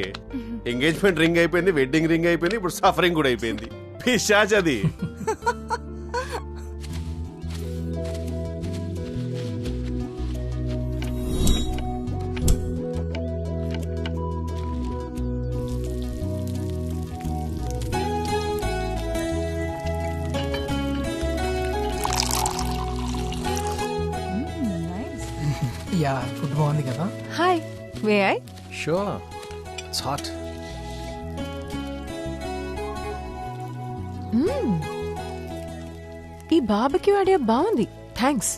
Engagement ring అయిపోయింది, వెడ్డింగ్ రింగ్ అయిపోయింది, ఇప్పుడు సఫరింగ్ కూడా అయిపోయింది. పిశాచ్ అది. యా, ఫుడ్ బాగుంది కదా. Hi, may I? Sure, it's hot. ఈ బార్బిక్యూ ఐడియా బాగుంది, థ్యాంక్స్.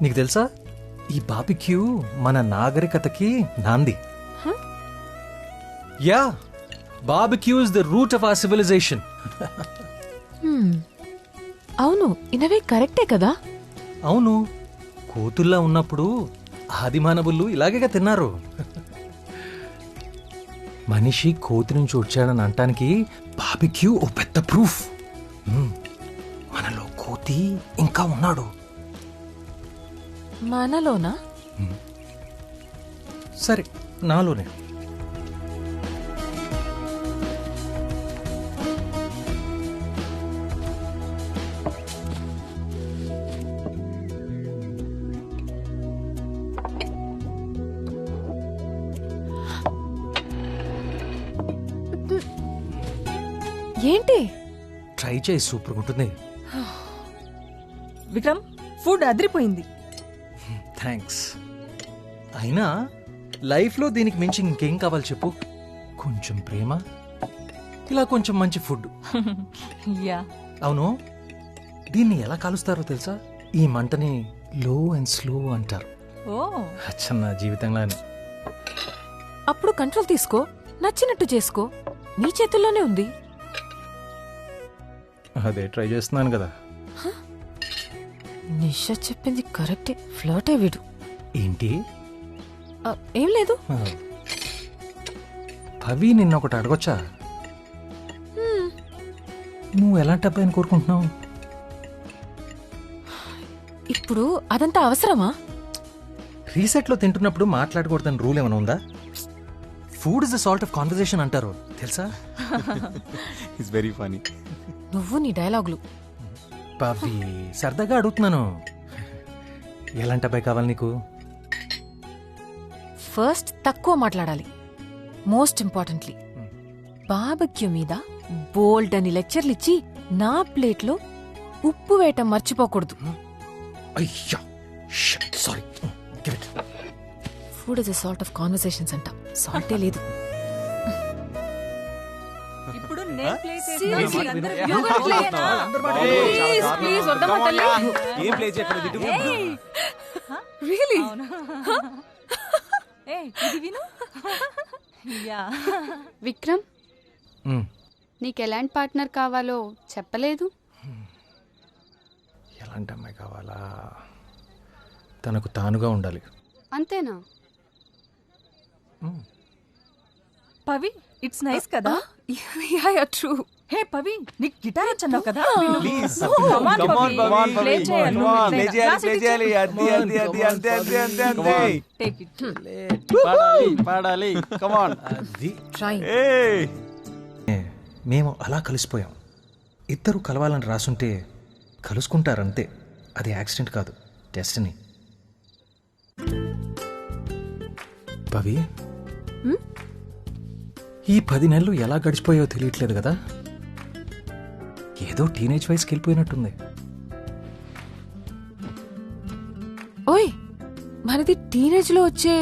నీకు తెలుసా, ఈ బార్బిక్యూ మన నాగరికతకి నాంది. Yeah, barbecue is the root of our civilization. అవును, ఇనవే కరెక్టే కదా. అవును, కోతుల్లా ఉన్నప్పుడు ఆది మానవులు ఇలాగేగా తిన్నారు. మనిషి కోతి నుంచి వచ్చాడని అంటానికి బార్బిక్యూ ఓ పెద్ద ప్రూఫ్. మనలో కోతి ఇంకా ఉన్నాడు. మనలోనా? సరే, నాలోనే. ఏంటి? ట్రై చేయి, సూపర్ ఉంటుంది. విక్రమ్, ఫుడ్ అదిరిపోయింది. థ్యాంక్స్. అయినా లైఫ్లో దీనికి మించి ఇంకేం కావాలి చెప్పు? కొంచెం ప్రేమ, ఇలా కొంచెం మంచి ఫుడ్. యా. అవును, దీన్ని ఎలా కాలుస్తారో తెలుసా? ఈ మంటని లో అండ్ స్లో అంటారు. అచ్చన్న జీవితంలోనే. అప్పుడు కంట్రోల్ తీసుకో, నచ్చినట్టు చేసుకో, నీ చేతుల్లోనే ఉంది. అదే ట్రై చేస్తున్నాను కదా. నిషా చెప్పింది కరెక్టే, ఫ్లర్టే వీడు. ఏంటి? ఏం లేదు. పవి, నిన్న ఒకటి అడగొచ్చా? నువ్వు ఎలాంటి అబ్బాయిని కోరుకుంటున్నావు? ఇప్పుడు అదంతా అవసరమా? రీసెట్లో తింటున్నప్పుడు మాట్లాడకూడదని రూల్ ఏమైనా ఉందా? Food is the salt of conversation అంటారు, తెలుసా? It's very funny. నువ్వు నీ డైలాగులు. పవి, సరదాగా అడుగుతున్నాను. ఎలాంటి అబ్బాయి కావాలి నీకు? ఫస్ట్ తక్కువ మాట్లాడాలి. మోస్ట్ ఇంపార్టెంట్లీ బార్బిక్యూ మీద బోల్డ్ అని లెక్చర్లు ఇచ్చి నా ప్లేట్లో ఉప్పు వేయటం మర్చిపోకూడదు. అయ్యా, sorry. Food is a salt of conversations అంట, సాల్టే లేదు. ఇప్పుడు విక్రమ్, నీకు ఎలాంటి పార్ట్నర్ కావాలో చెప్పలేదు. ఎలాంటి అమ్మాయి కావాలా? తనకు తానుగా ఉండాలి. అంతేనా? పవి, ఇట్స్ నైస్ కదా. Yeah, true. హే పవి, నీకు గిటార్ వచ్చన్నావు కదా. Please come on Pavi, play చేయాలి, ప్లే చేయాలి. Take it. పాడాలి. Come on. అది ట్రై. మేము అలా కలిసిపోయాం. ఇద్దరు కలవాలని రాసుంటే కలుసుకుంటారంతే. అది యాక్సిడెంట్ కాదు, డెస్టినీ. పవి, ఈ 10 నెలలు ఎలా గడిచిపోయావో తెలియట్లేదు కదా. ఏదో టీనేజ్ వయసుకి వెళ్ళిపోయినట్టుంది. ఓయ్, మనది టీనేజ్ లో వచ్చే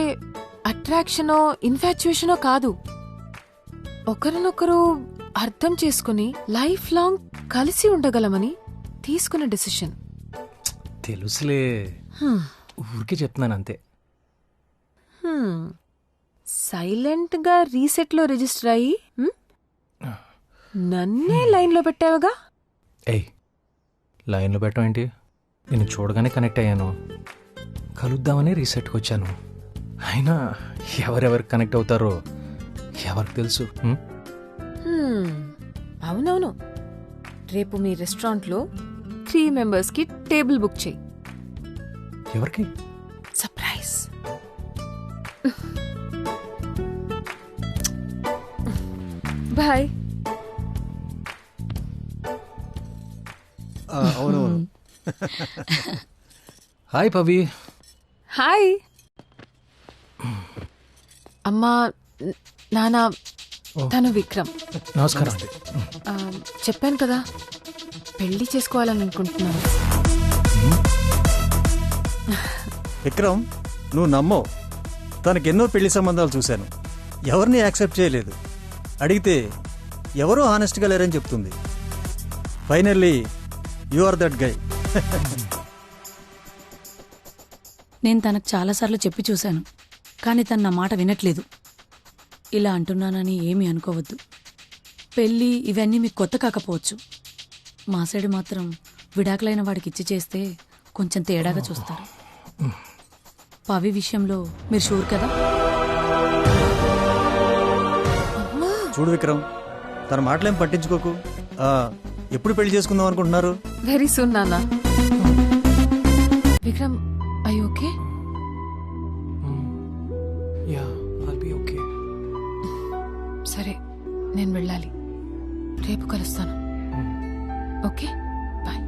అట్రాక్షనో ఇన్ఫాచ్యుయేషనో కాదు. ఒకరినొకరు అర్థం చేసుకుని లైఫ్ లాంగ్ కలిసి ఉండగలమని తీసుకున్న డెసిషన్. తెలుసులే, ఊరికే చెప్తున్నాను అంతే. సైలెంట్ గా రీసెట్ లో రిజిస్టర్ అయ్యి నన్నే లైన్ లో పెట్టావుగా. ఏయ్, లైన్లో పెట్టడం ఏంటి? నేను చూడగానే కనెక్ట్ అయ్యాను, కలుద్దామని రీసెట్కి వచ్చాను. అయినా ఎవరెవరు కనెక్ట్ అవుతారో ఎవరికి తెలుసు. అవునవును, రేపు మీ రెస్టారెంట్లో 3 members కి టేబుల్ బుక్ చేయి. ఎవరికి? సర్ప్రైజ్. బాయ్. అవునవును. హాయ్ పవి. హాయ్. అమ్మా, నాన్న, తను విక్రమ్. నమస్కారం అండి. చెప్పాను కదా, పెళ్లి చేసుకోవాలని అనుకుంటున్నాను. విక్రమ్, నువ్వు నమ్మవు, తనకెన్నో పెళ్లి సంబంధాలు చూశాను, ఎవరిని యాక్సెప్ట్ చేయలేదు. అడిగితే ఎవరో హానెస్ట్గా లేరని చెప్తుంది. Finally you are that guy. నేను తనకు చాలాసార్లు చెప్పి చూశాను, కానీ తను నా మాట వినట్లేదు. ఇలా అంటున్నానని ఏమీ అనుకోవద్దు. పెళ్ళి ఇవన్నీ మీకు కొత్త కాకపోవచ్చు. మా సైడ్ మాత్రం విడాకులైన వాడికి ఇచ్చి చేస్తే కొంచెం తేడాగా చూస్తారు. పవి విషయంలో మీరు షూర్ కదా? చూడు విక్రమ్, తన మాటలేం పట్టించుకోకు. ఎప్పుడు పెళ్లి చేసుకుందాం అనుకుంటున్నారు? వెరీ సూన్ నాన్న. Vikram, I okay? Yeah, I'll be okay. సరే, నేను వెళ్ళాలి. రేపు కలుస్తాను. Okay, bye.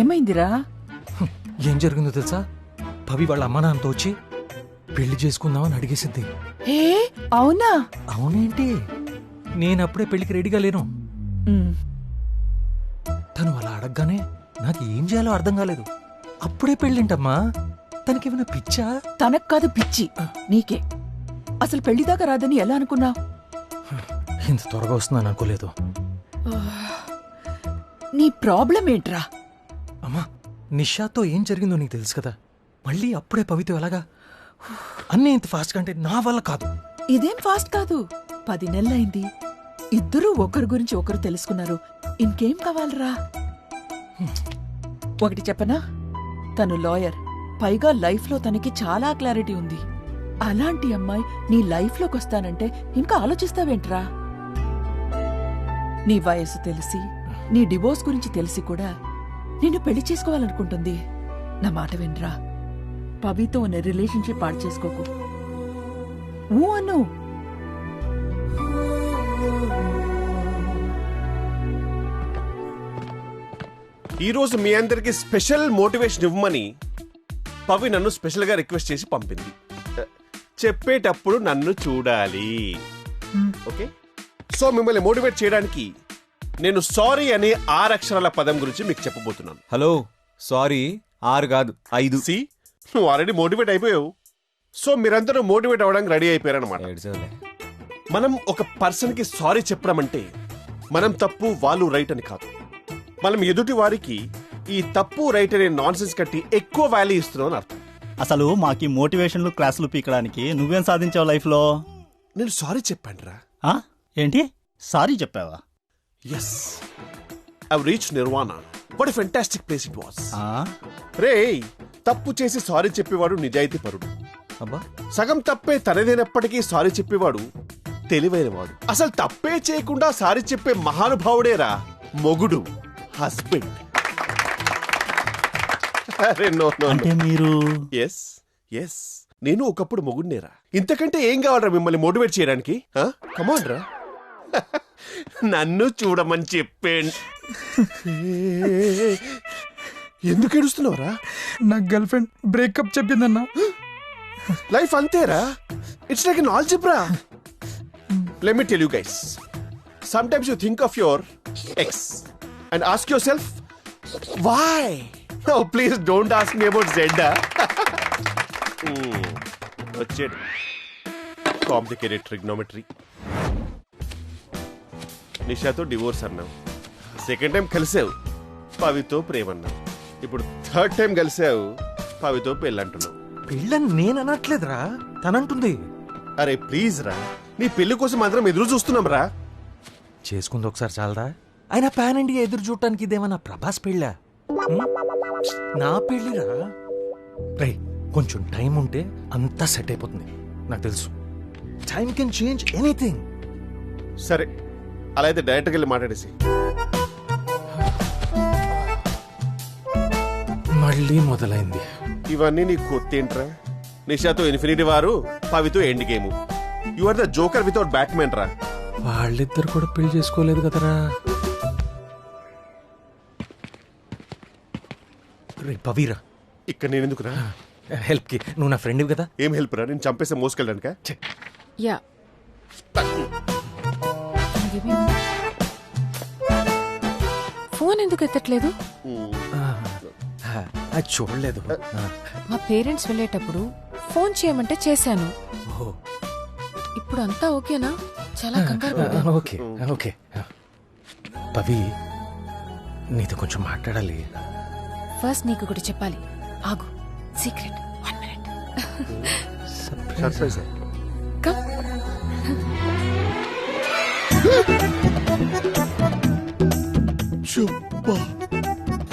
ఏమైందిరా? ఏం జరిగిందో తెలుసా? పవి వాళ్ళ అమ్మ నాన్నతో వచ్చి పెళ్లి చేసుకుందామని అడిగేసింది. ఏ అవునా? అవునేంటి, నేను అప్పుడే పెళ్లికి రెడీగా లేను. తను అలా అడగగానే నాకు ఏం చేయాలో అర్థం కాలేదు. అప్పుడే పెళ్ళింటమ్మా, తనకేమైనా పిచ్చా? తనకు కాదు పిచ్చి, నీకే. అసలు పెళ్లిదాకా రాదని ఎలా అనుకున్నావు? ఇంత త్వరగా వస్తుందని అనుకోలేదు. నీ ప్రాబ్లం ఏంట్రా? అమ్మా, నిషాతో ఏం జరిగిందో నీకు తెలుసు కదా. మళ్ళీ అప్పుడే పవితో ఎలాగా? అన్నీ ఇంత ఫాస్ట్గా అంటే నా వల్ల కాదు. ఇదేం ఫాస్ట్ కాదు, 10 నెలలైంది. ఇద్దరూ ఒకరి గురించి ఒకరు తెలుసుకున్నారు. ఇంకేం కావాలరా? ఒకటి చెప్పనా, తను లాయర్, పైగా లైఫ్లో తనకి చాలా క్లారిటీ ఉంది. అలాంటి అమ్మాయి నీ లైఫ్లోకి వస్తానంటే ఇంకా ఆలోచిస్తావేంట్రా? నీ వయస్సు తెలిసి, నీ డివోర్స్ గురించి తెలిసి కూడా నిన్ను పెళ్లి చేసుకోవాలనుకుంటుంది. నా మాట వినరా, పవితో ఉన్న రిలేషన్షిప్ పాడు చేసుకోకు. అను. ఈరోజు మీ అందరికి స్పెషల్ మోటివేషన్ ఇవ్వమని పవి నన్ను స్పెషల్గా రిక్వెస్ట్ చేసి పంపింది. చెప్పేటప్పుడు నన్ను చూడాలి, ఓకే? సో మిమ్మల్ని మోటివేట్ చేయడానికి నేను సారీ అనే 6 అక్షరాల పదం గురించి మీకు చెప్పబోతున్నాను. హలో, సారీ 6 కాదు 5. సి, నువ్వు ఆల్రెడీ మోటివేట్ అయిపోయావు. సో మీరందరూ మోటివేట్ అవ్వడానికి రెడీ అయిపోయారనమాట. మనం ఒక పర్సన్కి సారీ చెప్పడం అంటే మనం తప్పు వాళ్ళు రైట్ అని కాదు. మనం ఎదుటి వారికి ఈ తప్పు రైట్ అనే నాన్సెన్స్ కట్టి ఎక్కువ వాల్యూ ఇస్తున్నావు అని అర్థం. అసలు మాకి మోటివేషన్లు క్లాసులు పీకడానికి నువ్వేం సాధించావు లైఫ్లో? నేను సారీ చెప్పాను రా. ఏంటి, సారీ చెప్పావా? Yes, I reach nirvana. What a fantastic place it was. రే, తప్పు చేసి సారీ చెప్పేవాడు నిజాయితీ పరుడు. సగం తప్పే తనదైనప్పటికీ సారీ చెప్పేవాడు తెలివైనవాడు. అసలు తప్పే చేయకుండా సారీ చెప్పే మహానుభావుడేరా మొగుడు, హస్బెండ్. అంటే మీరు? ఎస్ ఎస్, నేను ఒకప్పుడు మొగుడినేరా. ఇంతకంటే ఏం కావాలరా మిమ్మల్ని మోటివేట్ చేయడానికి? కమాన్ రా, నన్ను చూడమని చెప్పేండి. ఎందుకు ఏడుస్తున్నావురా? నా గర్ల్ ఫ్రెండ్ బ్రేకప్ చెప్పిందన్నా. లైఫ్ అంతేరా, it's like an algebra. Let me tell you guys, sometimes you think of your ex and ask yourself why. No, please don't ask me about Zenda. వచ్చాడు complicated trigonometry. నిషాతో divorce అన్నావు, second time కలిసావు పవితో ప్రేమన్నావు, ఇప్పుడు third time కలిసావు పవితో పెళ్ళంటున్నావు. పెళ్ళని నేను అనట్లేదురా, తనంటుంది. అరే please రా, నీ పెళ్లి కోసం మాత్రం ఎదురు చూస్తున్నాం రా. చేసుకుంది ఒకసారి చాలదా? అయినా పాన్ ఇండియా ఎదురు చూడటానికి ఇదేమన్నా ప్రభాస్ పెళ్ళా? నా పెళ్ళిరా. రే కొంచెం టైం ఉంటే అంతా సెట్ అయిపోతుంది, నాకు తెలుసు. Time can change anything. సరే అలా అయితే డైరెక్ట్గా వెళ్ళి మాట్లాడేసి. మళ్ళీ మొదలైంది. ఇవన్నీ నీకు కొత్త ఏంట్రా? నిషాతో ఇన్ఫినిటీ వారు, పవితో end game. You are the joker without batman రా. వాళ్ళిద్దరు కూడా పెళ్లి చేసుకోలేదు కదరా. రే పవీరా, ఇక్కడ నేను ఎందుకురా? హెల్ప్ కి నువ్వు నా ఫ్రెండ్ కదా. ఏం హెల్ప్ రా? నేను చంపేస్తే మోసుకెళ్ళడానికా? యా ఫోన్ ఎందుకు ఎత్తట్లేదు? అది చూడలేదు. మా పేరెంట్స్ వెళ్ళేటప్పుడు ఫోన్ చేయమంటే చేశాను. ఇప్పుడు అంతా ఓకేనా? చాలా కంగారు పడ్డాను. Okay okay. పవి నీతో కొంచెం మాట్లాడాలి. ఫస్ట్ నీకు ఒకటి చెప్పాలి, ఆగు. సీక్రెట్. 1 minute. సర్ప్రైజ్. కమ్.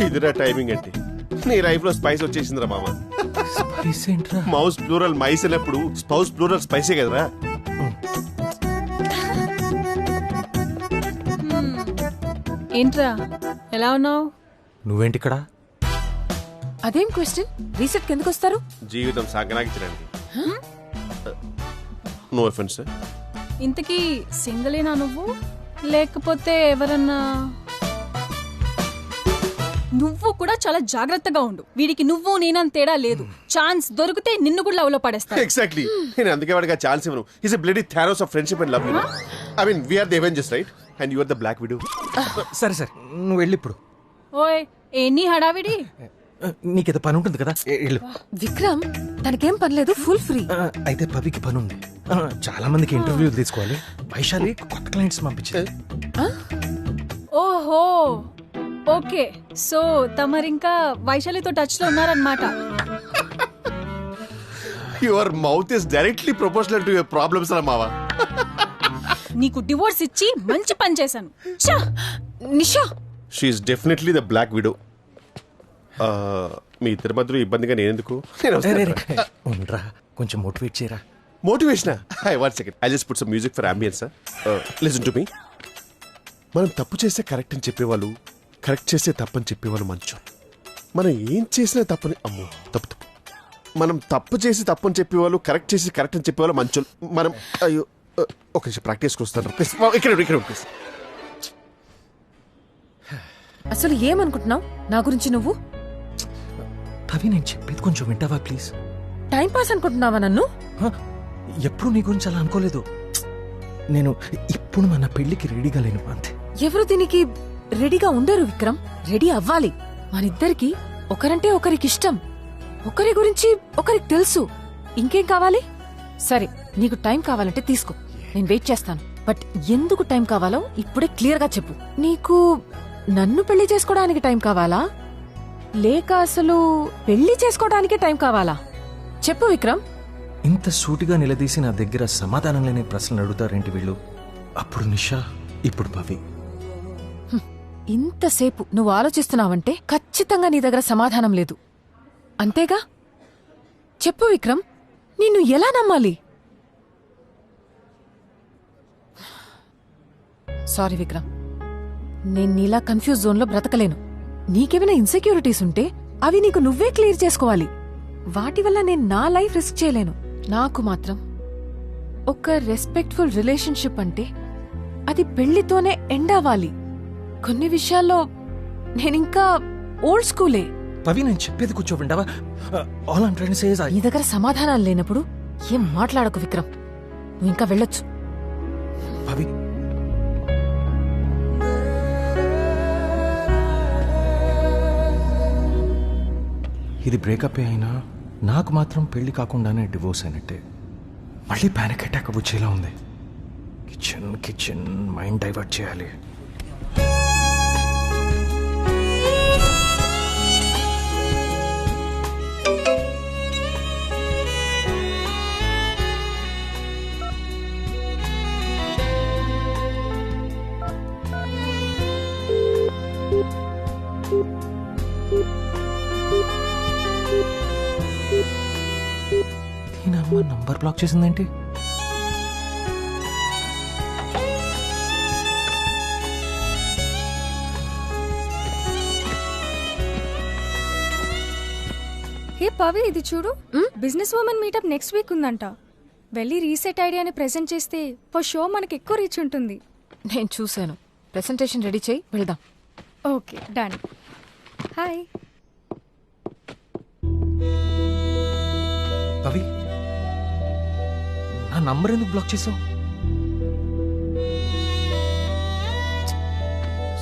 ఇదిరా టైమింగ్ అంటే. నీ లైఫ్ లో స్పైస్ వచ్చేసిందిరా మామ. మౌస్ ప్లూరల్ మైస్ అన్నప్పుడు స్పౌస్ ప్లూరల్ స్పైసే కదరా. ఏంట్రా ఎలా ఉన్నావు? నువ్వేంటి ఇక్కడ? అదేం క్వశ్చన్? రీసెట్ ఎందుకు వస్తారు? జీవితం సాగనాగించడానికి. No offence. ఇంతకీ సింగిలేనా నువ్వు, లేకపోతే ఎవరన్నా? నువ్వు కూడా చాలా జాగ్రత్తగా ఉండు. వీడికి నువ్వు నేనంత తేడా లేదు. ఛాన్స్ దొరికితే నిన్ను కూడా లవ్ లో పడేస్తా. ఎగ్జాక్ట్లీ. నేను అందుకే వాడికి ఛాన్స్ ఇవ్వను. He's a bloody Thanos of friendship and love. I mean we are the Avengers right, and you are the black Widow. సరే సరే నువ్వు వెళ్ళి ఇప్పుడు. ఓయ్ ఎన్ని హడావిడి. నీకేదో పని ఉంటుంది కదా, వెళ్ళు. విక్రమ్ తనకేం పనిలేదు, ఫుల్ ఫ్రీ. అయితే పవికి పని ఉంది. చాలా మందికి ఇంటర్వ్యూలు తీసుకోవాలి. వైశాలి కొత్త క్లయింట్స్ పంపించింది. ఓహో ఓకే, సో తమరింకా వైశాలితో టచ్ లో ఉన్నారన్నమాట. Your mouth is directly proportional to your problems రా మావా. నీకు డివోర్స్ ఇచ్చి మంచి పని చేశాను. Nisha she is definitely the black widow. మీ ఇద్దరి మధ్యలో ఇబ్బందిగా నేనెందుకు? ఉండరా కొంచెం మోటివేట్ చేయరా. Motivation? One second, I just put some music for ambience. Listen to me. మనం తప్పు చేస్తే కరెక్ట్ అని చెప్పేవాళ్ళు, కరెక్ట్ చేస్తే తప్పని చెప్పేవాళ్ళు మంచోళ్ళు. మనం ఏం చేసినా తప్పని, అమ్మో తప్పు తప్పు. మనం తప్పు చేసి తప్పని చెప్పేవాళ్ళు, కరెక్ట్ చేసి కరెక్ట్ అని చెప్పేవాళ్ళు మంచోళ్ళు. మనం అయ్యో ఒక నిమిషం ప్రాక్టీస్కి వస్తాను. ఇక్కడ ప్లీజ్. అసలు ఏమనుకుంటున్నావు నా గురించి నువ్వు? పవి నేను చెప్పేది కొంచెం వింటావా ప్లీజ్? టైం పాస్ అనుకుంటున్నావా నన్ను? ఎప్పుడు నీ గురించి అలా అనుకోలేదు. నేను ఇప్పుడు మన పెళ్లికి రెడీగా లేను అంతే. ఎవరు దీనికి రెడీగా ఉండరు విక్రమ్. రెడీ అవ్వాలి. మనిద్దరికి ఒకరంటే ఒకరికి ఇష్టం, ఒకరి గురించి ఒకరికి తెలుసు. ఇంకేం కావాలి? సరే నీకు టైం కావాలంటే తీసుకో, నేను వెయిట్ చేస్తాను. బట్ ఎందుకు టైం కావాలో ఇప్పుడే క్లియర్ గా చెప్పు. నీకు నన్ను పెళ్లి చేసుకోవడానికి టైం కావాలా, లేక అసలు పెళ్లి చేసుకోవడానికి టైం కావాలా? చెప్పు విక్రమ్. ఇంత సూటిగా నిలదీసి నా దగ్గర సమాధానం లేని ప్రశ్నలు అడుగుతారేంటి వీళ్ళు? అప్పుడు నిషా, ఇప్పుడు పవి. ఇంతసేపు నువ్వు ఆలోచిస్తున్నావంటే ఖచ్చితంగా నీ దగ్గర సమాధానం లేదు అంతేగా? చెప్పు విక్రమ్, నిన్ను ఎలా నమ్మాలి? సారీ విక్రమ్, నేను నీలా కన్ఫ్యూజ్ జోన్లో బ్రతకలేను. నీకేమైనా ఇన్సెక్యూరిటీస్ ఉంటే అవి నీకు నువ్వే క్లియర్ చేసుకోవాలి. వాటి వల్ల నేను నా లైఫ్ రిస్క్ చేయలేను. నాకు మాత్రం ఒక రెస్పెక్ట్ఫుల్ రిలేషన్షిప్ అంటే అది పెళ్లితోనే ఎండ్ అవ్వాలి. కొన్ని విషయాల్లో నేనింకా ఓల్డ్ స్కూలే. పవి నేను చెప్పేది కొంచెం వింటావా? All I'm trying to say is నీ దగ్గర సమాధానాలు లేనప్పుడు ఏం మాట్లాడకు విక్రమ్. నువ్వు ఇంకా వెళ్ళొచ్చు. పవి ఇది బ్రేకప్ అయినా నాకు మాత్రం పెళ్లి కాకుండానే డివోర్స్ అయినట్టే. మళ్ళీ ప్యానిక్ అటాక్ వచ్చేలా ఉంది. కిచెన్ కిచెన్ మైండ్ డైవర్ట్ చేయాలి. దీనమ్మ నంబర్ బ్లాక్ చేసిందేంటి? హే పవి, ఇది చూడు, business women meetup next week ఉందంట. వెళ్ళి రీసెట్ ఐడియాని ప్రెజెంట్ చేస్తే ఫర్ షో మనకి ఎక్కువ రీచ్ ఉంటుంది. నేను చూశాను. ప్రెసెంటేషన్ రెడీ చేయి, వెళ్దాం. Okay, done. హాయ్ పవి, నా నంబర్ ఎందుకు బ్లాక్ చేసావు?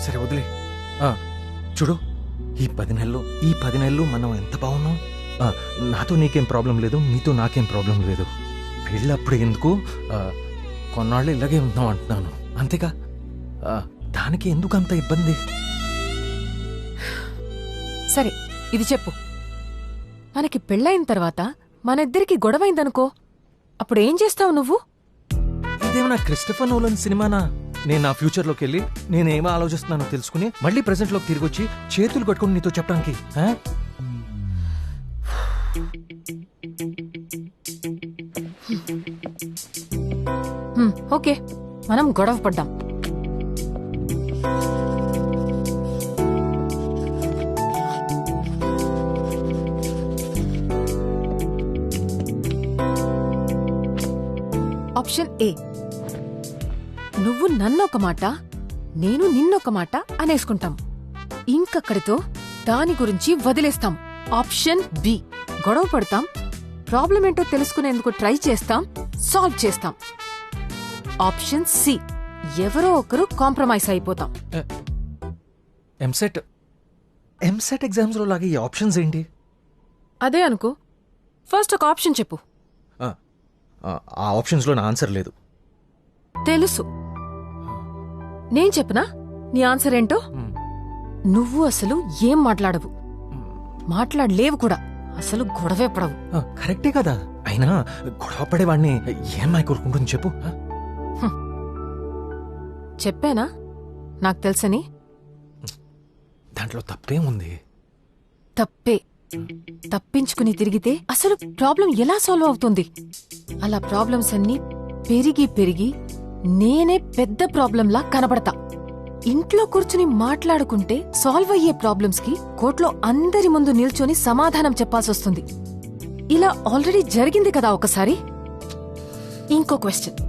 సరే వదిలే. చూడు, ఈ 10 నెలలు మనం ఎంత బాగున్నాం. నాతో నీకేం ప్రాబ్లం లేదు, నీతో నాకేం ప్రాబ్లం లేదు. పెళ్ళప్పుడు ఎందుకు, కొన్నాళ్ళు ఇలాగే ఉందాం అంటున్నాను, అంతేగా. దానికి ఎందుకు అంత ఇబ్బంది? సరే, ఇది చెప్పు. మనకి పెళ్ళైన తర్వాత మన ఇద్దరికి గొడవైందనుకో, అప్పుడు ఏం చేస్తావు నువ్వు? ఇదేమన్నా క్రిస్టఫర్ నోలన్ సినిమానా? నేను నా ఫ్యూచర్లోకి వెళ్ళి నేనేమో ఆలోచిస్తున్నానో తెలుసుకుని మళ్ళీ ప్రెసెంట్లోకి తిరిగి వచ్చి చేతులు కట్టుకుని నీతో చెప్పడానికి? ఓకే, మనం గొడవ పడ్డాం. ఆప్షన్ ఏ, నువ్వు నన్నొక మాట, నేను నిన్నొక మాట అనేసుకుంటాం. ఇంకక్కడితో దాని గురించి వదిలేస్తాం. ఆప్షన్ బి, గొడవ పడతాం, ప్రాబ్లం ఏంటో తెలుసుకునేందుకు ట్రై చేస్తాం, సాల్వ్ చేస్తాం. ఆప్షన్ సి, ఎవరో ఒకరు కాంప్రమైజ్ అయిపోతాం. ఎంసెట్ ఎగ్జామ్స్ లో లాగా ఈ ఆప్షన్స్ ఏంటి? అదే అనుకో. ఫస్ట్ ఒక ఆప్షన్ చెప్పు. ఆ ఆప్షన్స్ లో నా ఆన్సర్ లేదు. తెలుసు. నేను చెప్పనా నీ ఆన్సర్ ఏంటో? నువ్వు అసలు ఏం మాట్లాడవు, మాట్లాడలేవు కూడా, అసలు గొడవే పడవు. కరెక్టే కదా. అయినా గొడవ పడేవాడిని ఏమై కోరుకుంటుంది చెప్పు. చెప్పానా నాకు తెలుసని? దాంట్లో తప్పే ఉంది. తప్పే. తప్పించుకుని తిరిగితే అసలు ప్రాబ్లం ఎలా సాల్వ్ అవుతుంది? అలా ప్రాబ్లమ్స్ అన్నీ పెరిగి పెరిగి నేనే పెద్ద ప్రాబ్లంలా కనబడతా. ఇంట్లో కూర్చుని మాట్లాడుకుంటే సాల్వ్ అయ్యే ప్రాబ్లమ్స్ కి కోర్టులో అందరి ముందు నిల్చొని సమాధానం చెప్పాల్సి వస్తుంది. ఇలా ఆల్రెడీ జరిగింది కదా ఒకసారి. ఇంకో క్వశ్చన్.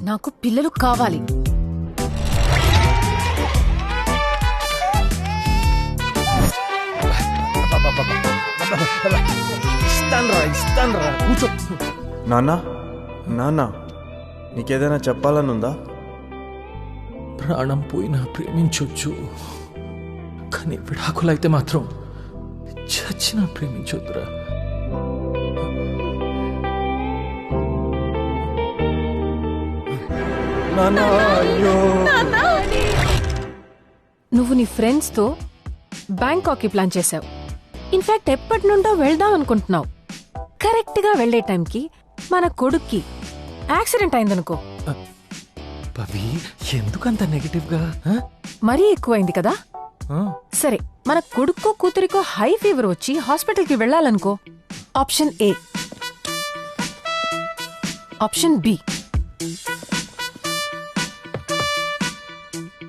నాకు పిల్లలు కావాలి. కూర్చో. నాన్న, నీకేదైనా చెప్పాలనుందా? ప్రాణం పోయినా ప్రేమించొచ్చు, కానీ విడాకులైతే మాత్రం చచ్చినా ప్రేమించొద్దురా. నువ్వు నీ ఫ్రెండ్స్ తో బ్యాంకాక్ కి ప్లాన్ చేశావు. ఇన్ఫాక్ట్ ఎప్పటి నుండో వెళ్దాం అనుకుంటున్నావు. కరెక్ట్ గా వెళ్లే టైంకి మన కొడుక్కి యాక్సిడెంట్ అయిందనుకో. పవి, ఎందుకంత నెగటివ్ గా? మరీ ఎక్కువైంది కదా. సరే, మన కొడుక్కో కూతురికో హై ఫీవర్ వచ్చి హాస్పిటల్ కి వెళ్లాలనుకో. Option A. Option B,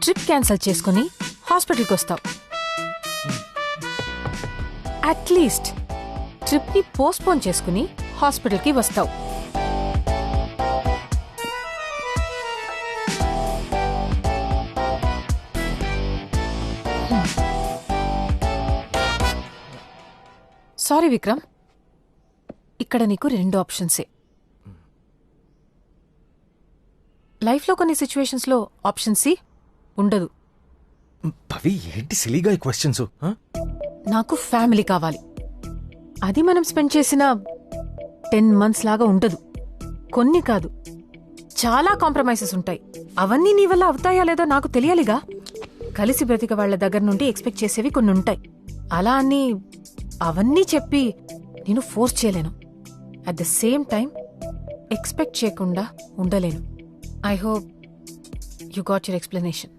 trip cancel చేసుకుని హాస్పిటల్కి వస్తావు. అట్లీస్ట్ ట్రిప్ ని పోస్ట్పోన్ చేసుకుని హాస్పిటల్కి వస్తావు. సారీ విక్రమ్, ఇక్కడ నీకు 2 ఆప్షన్సే. లైఫ్లో కొన్ని సిచ్యువేషన్స్లో ఆప్షన్ సి ఉండదు. పవి, ఏంటి సిలీగా ఈ క్వశ్చన్స్? నాకు ఫ్యామిలీ కావాలి. అది మనం స్పెండ్ చేసిన 10 months లాగా ఉండదు. కొన్ని కాదు, చాలా కాంప్రమైజెస్ ఉంటాయి. అవన్నీ నీ వల్ల అవుతాయా లేదో నాకు తెలియాలిగా. కలిసి బ్రతిక వాళ్ళ దగ్గర నుండి ఎక్స్పెక్ట్ చేసేవి కొన్ని ఉంటాయి. అలా అని అవన్నీ చెప్పి నేను ఫోర్స్ చేయలేను. At the same time expect చేయకుండా ఉండలేను. I hope you got your explanation.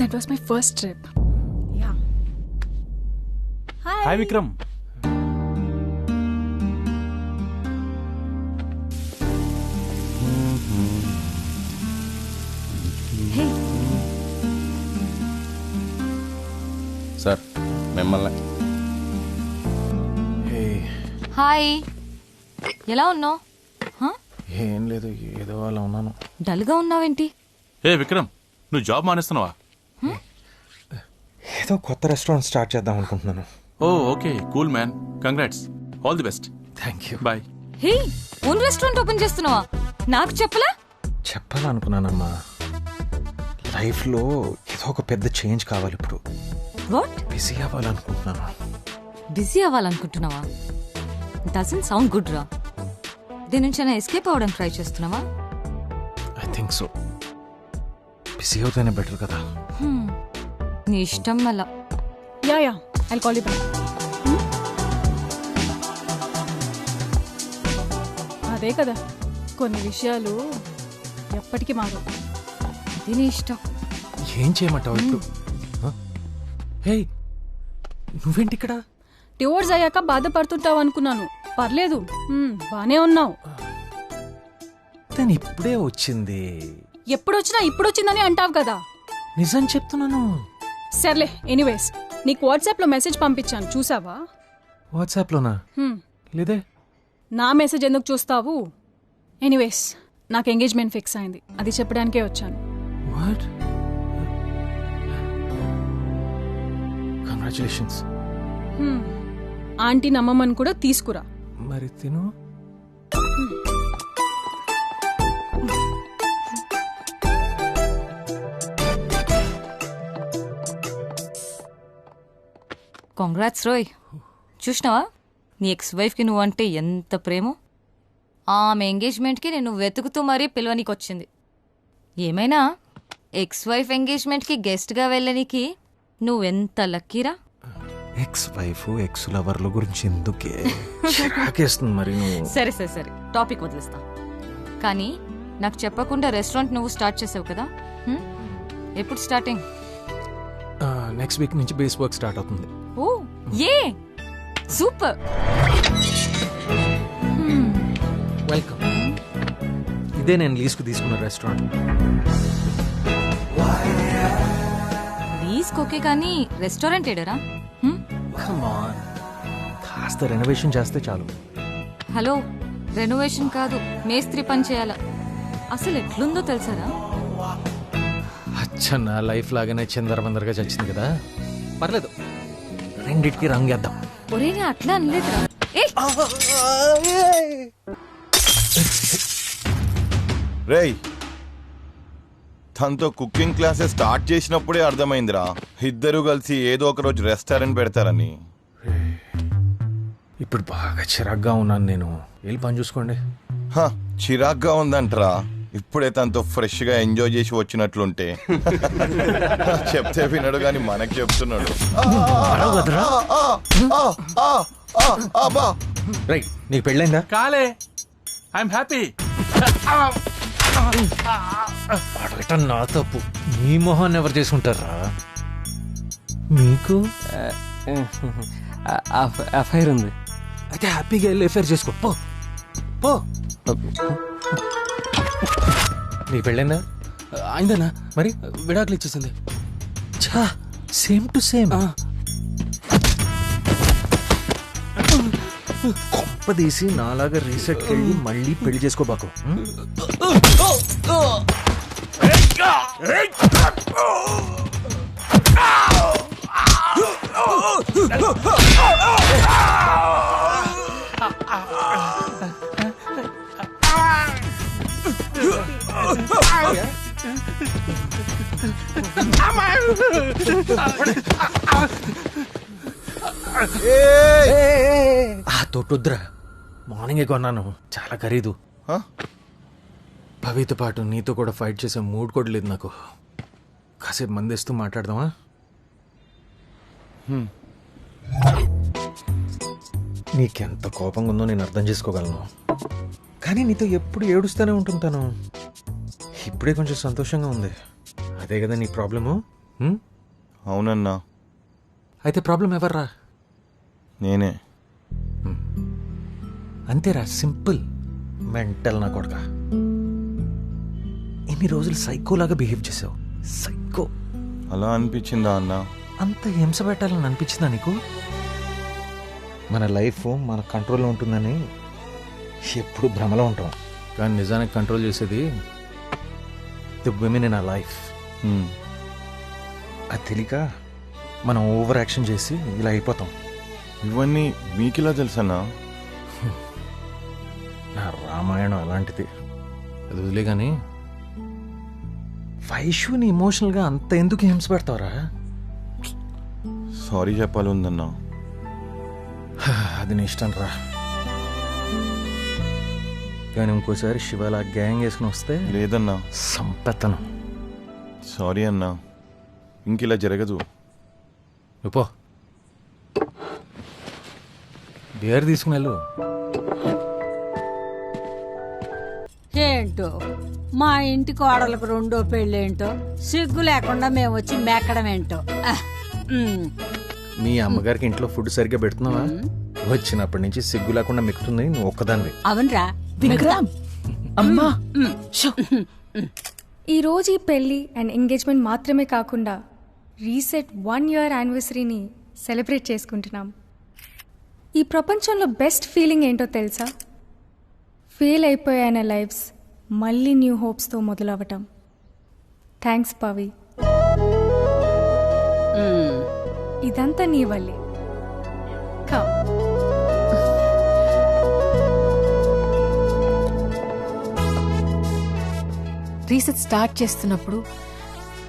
That was my first trip. Yeah. Hi Vikram. Hey. Sir మిమ్మల్ని. హాయ్, ఎలా ఉన్నావు? ఏం లేదు, ఏదో అలా ఉన్నాను. డల్గా ఉన్నావేంటి? ఏ విక్రమ్, నువ్వు జాబ్ మానేస్తున్నావా? ఏదో కొత్త రెస్టారెంట్ స్టార్ట్ చేద్దాం అనుకుంటున్నాను. Oh okay, cool man, congrats, all the best. Thank you. Bye. Hey, own restaurant open చేస్తున్నావా? నాకు చెప్పలా? చెప్పాలనుకున్నానమ్మా, లైఫ్లో ఏదో ఒక పెద్ద చేంజ్ కావాలి ఇప్పుడు. వాట్? బిజీ అవ్వాలనుకుంటున్నాను. బిజీ అవ్వాలనుకుంటున్నావా? డజంట్ సౌండ్ గుడ్ రా. దీని నుంచి అయినా ఎస్కేప్ అవ్వడం ట్రై చేస్తున్నావా? I think so. బిజీ అవుతేనే బెటర్ కదా. నీ ఇష్టం అలా. Yeah I'll call you back. అదే కదా, కొన్ని విషయాలు ఎప్పటికీ మారు. అది నీ ఇష్టం. ఏం చేయమంటావు ఇప్పుడు? హే, నువ్వేంటి ఇక్కడ? డివోర్స్ అయ్యాక బాధపడుతుంటావు అనుకున్నాను. పర్లేదు, బానే ఉన్నావు. తను ఇప్పుడే వచ్చింది. ఎప్పుడొచ్చినా ఇప్పుడొచ్చిందని అంటావు కదా. నిజం చెప్తున్నాను. సర్లే, ఎనీవేస్ నీకు వాట్సాప్ లో మెసేజ్ పంపించాను, చూసావా? వాట్సాప్లోనా? లేదే. నా మెసేజ్ ఎందుకు చూస్తావు? ఎనీవేస్ నాకు ఎంగేజ్మెంట్ ఫిక్స్ అయింది, అది చెప్పడానికే వచ్చాను. వాట్? కంగ్రాచులేషన్స్. ఆంటీ నమ్మమని కూడా తీసుకురా. మరి తిను. కాంగ్రాట్స్ రోయ్. చూసినావా నీ ఎక్స్ వైఫ్కి నువ్వంటే ఎంత ప్రేమో? ఆమె ఎంగేజ్మెంట్కి నేను వెతుకుతూ మరీ పిలవనీకి వచ్చింది. ఏమైనా ఎక్స్ వైఫ్ ఎంగేజ్మెంట్కి గెస్ట్గా వెళ్ళనీకి నువ్వెంత లక్కీరా. ఎక్స్ వైఫ్ ఎక్స్ లవర్ల గురించి ఎందుకే చిరాకేస్తుంది మరి నువ్వు. సరే సరే సరే, టాపిక్ వదిలేస్తా. కానీ నాకు చెప్పకుండా రెస్టారెంట్ నువ్వు స్టార్ట్ చేసావు కదా, ఎప్పుడు స్టార్టింగ్? నెక్స్ట్ వీక్ నుంచి బేస్ వర్క్ స్టార్ట్ అవుతుంది. ఓ ఏ సూపర్. వెల్కమ్. ఇదే నేను లీజ్కు తీసుకున్న రెస్టారెంట్. లీజ్కి ఓకే, కానీ రెస్టారెంట్ ఏడరా? కమ్ ఆన్, కాస్త రెనోవేషన్ చేస్తే చాలు. హలో, రెనోవేషన్ కాదు, మేస్త్రి పని చేయాల. అసలు ఎట్లుందో తెలుసారా? అచ్చన్న లైఫ్ లాగానే చిందరబందరగా చచ్చింది కదా. పర్లేదు, రెండిటికి రంగేద్దాం. ఒరే నేను అట్లా అనలేదురా. రేయ్, తనతో కుకింగ్ క్లాసెస్ స్టార్ట్ చేసినప్పుడే అర్థమైందిరా, ఇద్దరు కలిసి ఏదో ఒక రోజు రెస్టారెంట్ పెడతారని. ఇప్పుడు బాగా చిరాగ్గా ఉన్నాను నేను. వెళ్ళి పని చూసుకోండి. చిరాగ్గా ఉందంటరా? ఇప్పుడే తనతో ఫ్రెష్ గా ఎంజాయ్ చేసి వచ్చినట్లుంటే. చెప్తే వినడు గాని మనకు చెప్తున్నాడు. రైట్, నీకు పెళ్ళైందా? కాలే, ఐఎమ్ హ్యాపీ. అడగటం నా తప్పు. మీ మొహాన్ని ఎవరు చేసుకుంటారా? మీకు అఫైర్ ఉంది. అయితే హ్యాపీగా వెళ్ళి ఎఫైర్ చేసుకో. పో పో. నీకు పెళ్ళైందా? అయిందనా? మరి విడాకులు ఇచ్చేసింది. ఛా, సేమ్ టు సేమ్. కొంపదీసి నాలాగా రీసెట్కి వెళ్ళి మళ్ళీ పెళ్లి చేసుకోబాకు. ఆ తొట్టుద్రా మార్నింగే కొన్నాను, చాలా ఖరీదు. పవితో పాటు నీతో కూడా ఫైట్ చేసే మూడ్ కూడా లేదు నాకు. కాసేపు మందేస్తూ మాట్లాడదామా? నీకెంత కోపంగా ఉందో నేను అర్థం చేసుకోగలను, కానీ నీతో ఎప్పుడు ఏడుస్తూనే ఉంటుంటాను. ఇప్పుడే కొంచెం సంతోషంగా ఉంది. అదే కదా నీ ప్రాబ్లము? అవునన్నా. అయితే ప్రాబ్లం ఎవర్రా? నేనే. అంతేరా, సింపుల్. మెంటల్ నా కొడక. ఇన్ని రోజులు సైకోలాగా బిహేవ్ చేసావు. సైకో. అలా అనిపించిందా అన్న? అంత హింస పెట్టాలని అనిపించిందా నీకు? మన లైఫ్ మన కంట్రోల్లో ఉంటుందని ఎప్పుడు భ్రమలో ఉంటాం, కానీ నిజానికి కంట్రోల్ చేసేది the women in our life. అది తెలియక మనం ఓవర్ యాక్షన్ చేసి ఇలా అయిపోతాం. ఇవన్నీ మీకిలా తెలుసన్నా? నా రామాయణం అలాంటిది. అది వదిలే కానీ వైష్యుని ఇమోషనల్గా అంత ఎందుకు హింస పెడతావరా? సారీ చెప్పాలి ఉందన్నా. అది నీ ఇష్టం రా, కానీ ఇంకోసారి శివలా గ్యాంగ్ వేసుకుని వస్తే లేదన్నా, సంపెత్తను. సారీ అన్నా, ఇంకిలా జరగదు. పో, బియర్ తీసుకుని వెళ్ళు. ఏంటో మా ఇంటి కోడలకు రెండో పెళ్ళేంటో, సిగ్గు లేకుండా మేము వచ్చి మెక్కడం ఏంటో. మీ అమ్మగారికి ఇంట్లో ఫుడ్ సరిగ్గా పెడుతున్నావా? వచ్చినప్పటి నుంచి సిగ్గు లేకుండా మెక్కుతుంది నువ్వు ఒక్కదాన్ని. అవునరా విక్రమ్, అమ్మా. ఈరోజు ఈ పెళ్ళి అండ్ ఎంగేజ్మెంట్ మాత్రమే కాకుండా రీసెట్ 1 year యానివర్సరీని సెలబ్రేట్ చేసుకుంటున్నాం. ఈ ప్రపంచంలో బెస్ట్ ఫీలింగ్ ఏంటో తెలుసా? ఫెయిల్ అయిపోయాన లైఫ్స్ మళ్ళీ న్యూ హోప్స్తో మొదలవటం. థ్యాంక్స్ పవి. ఇదంతా నీ వల్లే. కమ్. రీసెట్ స్టార్ట్ చేస్తున్నప్పుడు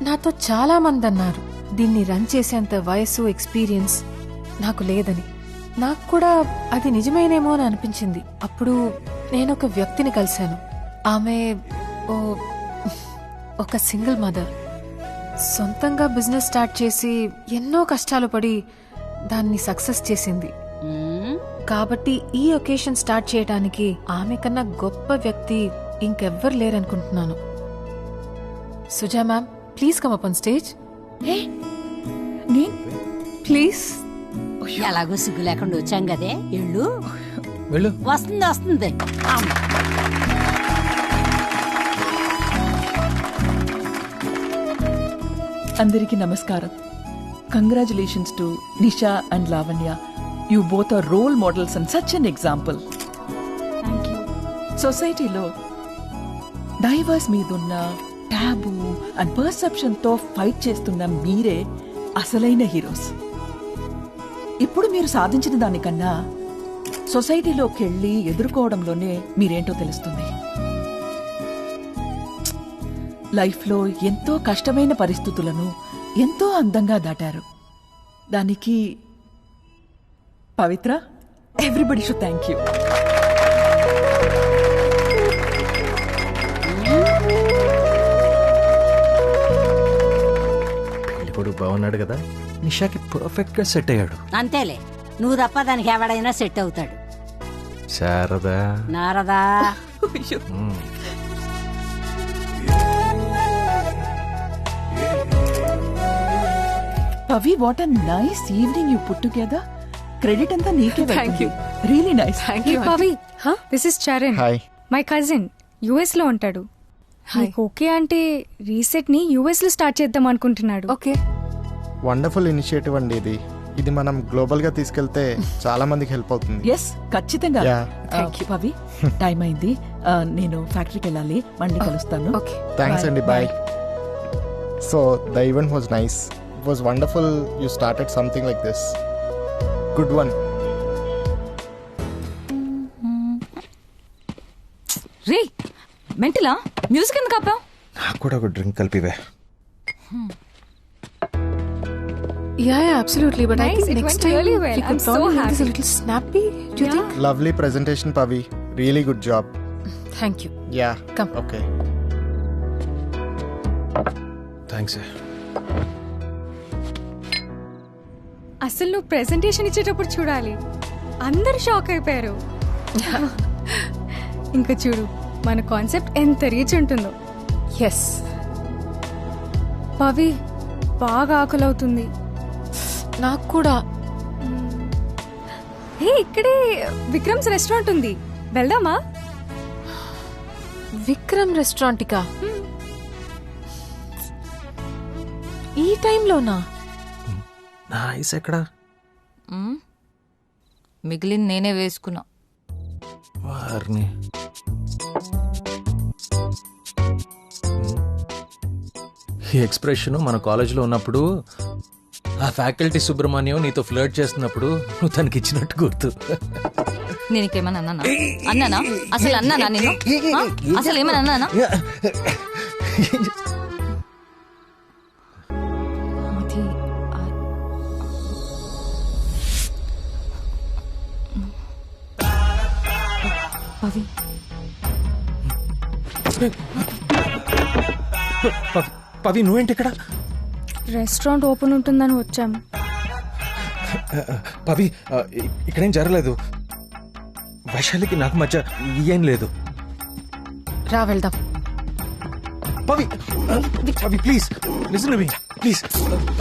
నాతో చాలా మంది అన్నారు దీన్ని రన్ చేసేంత వయసు ఎక్స్పీరియన్స్ నాకు లేదని. నాకు కూడా అది నిజమేనేమో అని అనిపించింది. అప్పుడు నేను ఒక వ్యక్తిని కలిశాను. ఆమె ఒక సింగిల్ మదర్, సొంతంగా బిజినెస్ స్టార్ట్ చేసి ఎన్నో కష్టాలు పడి దాన్ని సక్సెస్ చేసింది. కాబట్టి ఈ ఒకేషన్ స్టార్ట్ చేయడానికి ఆమె కన్నా గొప్ప వ్యక్తి ఇంకెవ్వరు లేరనుకుంటున్నాను. Suja ma'am, please come up on stage. Please. ఎలాగో సిగ్గు లేకుండా వచ్చాం కదే, ఇళ్ళు వెళ్ళు. వస్తుంది వస్తుంది. అందరికీ నమస్కారం. Congratulations to Nisha and Lavanya. You both are role models and such an example. సొసైటీలో డైవర్స్ మీదున్న టాబూ అండ్ పర్సెప్షన్ తో ఫైట్ చేస్తున్న మీరే అసలైన హీరోస్. ఇప్పుడు మీరు సాధించిన దానికన్నా సొసైటీలోకి వెళ్ళి ఎదుర్కోవడంలోనే మీరేంటో తెలుస్తుంది. లైఫ్లో ఎంతో కష్టమైన పరిస్థితులను ఎంతో అందంగా దాటారు. దానికి పవిత్ర, ఎవ్రీబడి షుడ్ థ్యాంక్ యూ. పెళ్ళికొడుకు బాగున్నాడు కదా, నిషాకి పర్ఫెక్ట్ గా సెట్ అయ్యాడు. అంతేలే, నువ్వు తప్ప దానికి ఎవడైనా సెట్ అవుతాడు. Sharada, Narada. Pavi, what a nice evening you put together. Credit అంతా నీకే. Thank you. Really nice. Pavi, this is Charan, my cousin. US లో ఉంటాడు. నీకు ఓకే అంటే రీసెట్ ని యుఎస్ లో స్టార్ట్ చేద్దాం అనుకుంటున్నాడు. ఓకే. వండర్ఫుల్ ఇనిషియేటివ్ అండి ఇది. ఇది మనం గ్లోబల్ గా తీసుకెళ్తే చాలా మందికి హెల్ప్ అవుతుంది. ఎస్, ఖచ్చితంగా. పవి, టైం అయింది, నేను ఫ్యాక్టరీకి వెళ్ళాలి. మళ్ళీ కలుస్తాను. థ్యాంక్స్ అండి, bye. So the event was nice. It was wonderful. You started something like this. Good one. రే మెంటలా, మ్యూజిక్ ఎందుకు ఆపావు? నాకు కూడా ఒక డ్రింక్ కలిపివే. Yeah, absolutely. But I Nice, think it next went time really well. we could I'm so probably make this a happy. little snappy. Do you think? Lovely presentation, Pavi. Really good job. Thank you. Yeah. Come. Okay. Thanks. అసలు నువ్వు presentation ఇచ్చేటప్పుడు చూడాలి, అందరు shock అయిపోయారు. ఇంకా చూడు మన concept ఎంత రీచ్ ఉంటుందో. ఎస్ పవి, బాగా ఆకలి అవుతుంది. నాకు కూడా. హే, ఇక్కడే విక్రమ్స్ రెస్టారెంట్ ఉంది, వెళ్దామా? విక్రమ్ రెస్టారెంట్కా? ఈ టైంలోనా? నా ఐస్ ఎక్కడా? మిగిలింది నేనే వేసుకున్నా. వారిని ఈ ఎక్స్ప్రెషన్ మన కాలేజీలో ఉన్నప్పుడు ఆ ఫ్యాకల్టీ సుబ్రహ్మణ్యం నీతో ఫ్లర్ట్ చేస్తున్నప్పుడు నువ్వు తనకి ఇచ్చినట్టు గుర్తు. నేను ఇంకేమన్నా అన్నానా? అన్నానా? అసలు అన్నానా నేను? అసలు ఏమన్నా అన్నానా? పవి, పవి నువ్వేంటి ఇక్కడ? రెస్టారెంట్ ఓపెన్ ఉంటుందని వచ్చాం. పవి ఇక్కడేం జరగలేదు. వైశాలికి నాకు మధ్య ఏం లేదు. రా వెళ్దాం. Pavi Pavi please listen to me please.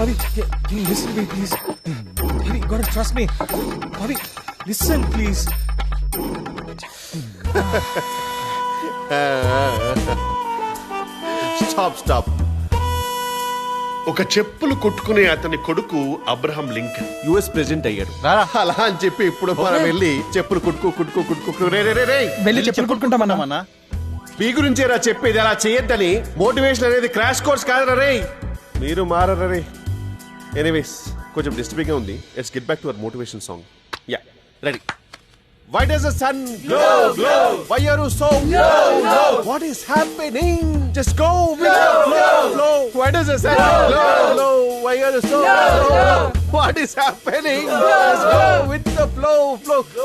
Pavi listen to me please. Pavi you got to trust me. Pavi listen please. Stop. ఒక చెప్పులు కొట్టుకునే అతని కొడుకు అబ్రహం లింకన్ యుఎస్ ప్రెసిడెంట్ అయ్యాడు. అలా అని చెప్పి ఇప్పుడు మనం వెళ్ళి చెప్పులు కుట్టుకో వెళ్ళి చెప్పులు కుట్టుకుంటామన్నా. మీ గురించేరా చెప్పేది, అలా చేయొద్దని. మోటివేషన్ అనేది క్రాష్ కోర్స్ కాదురా రే. మీరు మారరా రే. ఎనీవేస్ కొంచెం డిస్టర్బింగ్ గా ఉంది. Let's get back to our motivation song. Yeah, ready. Why does the sun glow? Why are you so low? What is happening? Just go with the flow. Why does the sun glow? Why are you so low? What is happening? Just go with the flow.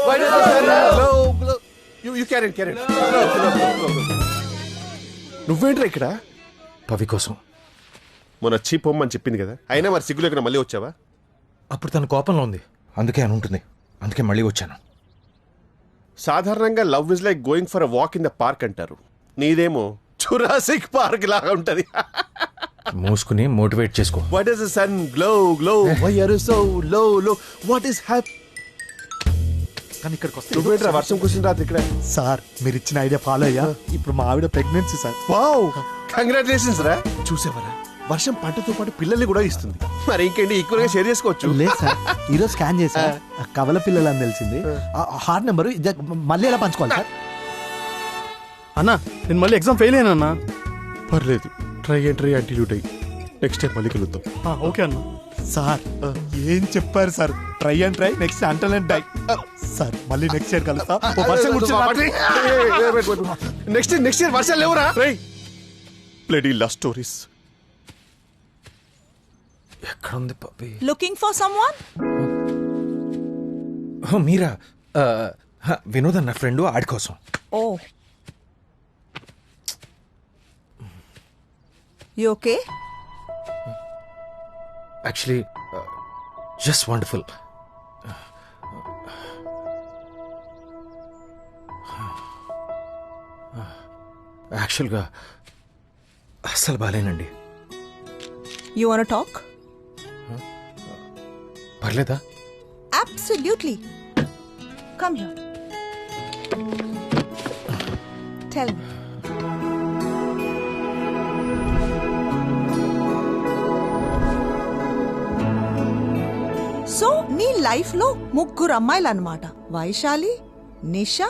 Why does the sun glow? You carry it. Flow. నువ్వేంట్రా ఇక్కడ? పవి కోసం. మొన్న వచ్చి పొమ్మని చెప్పింది కదా, అయినా మరి సిగ్గు లేకుండా మళ్ళీ వచ్చావా? అప్పుడు తన కోపంలో ఉంది, అందుకే అని ఉంటుంది. అందుకే మళ్ళీ వచ్చాను. సాధారణంగా love is like going for a walk in the park అంటారు. నీదేమో జురాసిక్ పార్క్ లాగా ఉంటది. మూసుకుని మోటివేట్ చేసుకో. Why does the sun glow? Why are you so low? What is happening? కానీ ఇక్కడికి వస్తే నువ్వేంట్రా వర్షం కూర్చుని రాత్రి ఇక్కడ? సార్ మీరు ఇచ్చిన ఐడియా ఫాలో అయ్యా. ఇప్పుడు మా ఆవిడ ప్రెగ్నెన్సీ సార్. వావ్, కంగ్రాచులేషన్స్ రా. చూసేవరా, వర్షం పంటతో పాటు పిల్లల్ని కూడా ఇస్తుంది. మరి ఇంకేంటి, ఈక్వల్ గా షేర్ చేసుకోవచ్చు. లేదు సార్, ఈరోజు స్కాన్ చేసా, కవల పిల్లలు అని తెలిసింది. హార్ట్ నెంబర్ మళ్ళీ ఎలా పంచుకోవాలి సార్? అన్నా నేను మళ్ళీ ఎగ్జామ్ ఫెయిల్ అయ్యాను అన్నా. పర్లేదు, try until you die. Next time మళ్ళీ కలుద్దాం. ఓకే అన్నా. సార్ ఏం చెప్పారు sir? Try next until and die. Sir మళ్ళీ నెక్స్ట్ ఇయర్ కలుస్తా. నెక్స్ట్ ఇయర్ వర్షాలు లేవురా. Bloody love stories. ఎక్కడ ఉంది పవి? Looking for someone? మీరా? వినోద్ అన్న ఫ్రెండ్, ఆడి కోసం. Oh, you okay? Actually just wonderful. యాక్చువల్గా అస్సలు బాలేనండి. You want talk? పర్లేదా? Absolutely. Come here. Tell me. So నీ లైఫ్ లో ముగ్గురు అమ్మాయిలు అన్నమాట. వైశాలి, నిషా,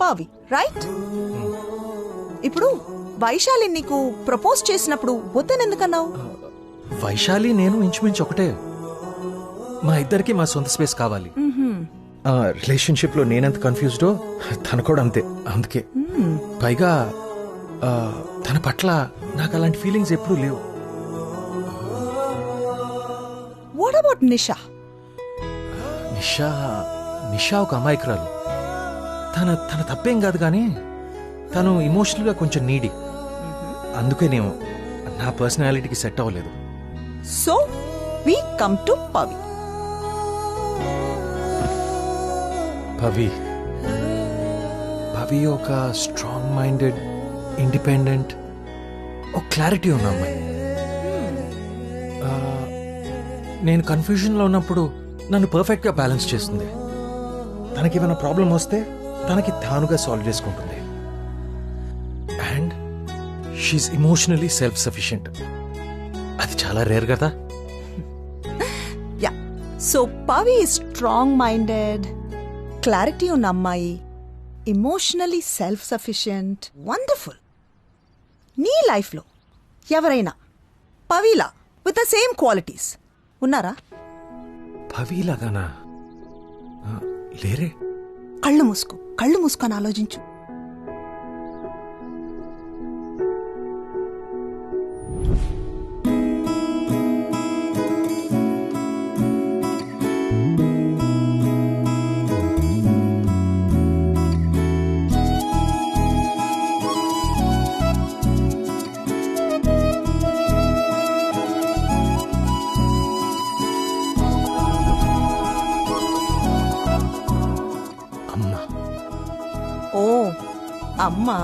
పవి, రైట్? ఇప్పుడు వైశాలి నీకు ప్రపోజ్ చేసినప్పుడు వద్దని ఎందుకన్నావు? వైశాలి నేను ఇంచుమించు ఒకటే. మా ఇద్దరికి మా సొంత స్పేస్ కావాలి. రిలేషన్షిప్ లో నేనెంత కన్ఫ్యూజ్డో తను కూడా అంతే. అందుకే పైగా తన పట్ల నాకు అలాంటి ఫీలింగ్స్ ఎప్పుడూ లేవు. వాట్ అబౌట్ నిషా? నిషా ఒక అమాయకురాలు. తన తప్పేం కాదు, కానీ తను ఇమోషనల్గా కొంచెం నీడి. అందుకే నేను నా పర్సనాలిటీకి సెట్ అవ్వలేదు. So we come to Pavi. Pavi ఒక స్ట్రాంగ్ మైండెడ్, ఇండిపెండెంట్, ఒక క్లారిటీ ఉన్న అమ్మాయి. నేను కన్ఫ్యూజన్లో ఉన్నప్పుడు నన్ను పర్ఫెక్ట్గా బ్యాలెన్స్ చేస్తుంది. తనకేమైనా ప్రాబ్లం వస్తే తనకి తానుగా సాల్వ్ చేసుకుంటుంది. And she's emotionally self sufficient. అది చాలా రేర్ కదా. Yeah, so Pavi strong minded, clarity ఉన్న అమ్మాయి, ఇమోషనలీ సెల్ఫ్ సఫిషియెంట్. వండర్ఫుల్. నీ లైఫ్లో ఎవరైనా పవిలా విత్ ద సేమ్ క్వాలిటీస్ ఉన్నారా? పవిలాగానా? లేరే. కళ్ళు మూసుకొని ఆలోచించు. ఓ అమ్మా,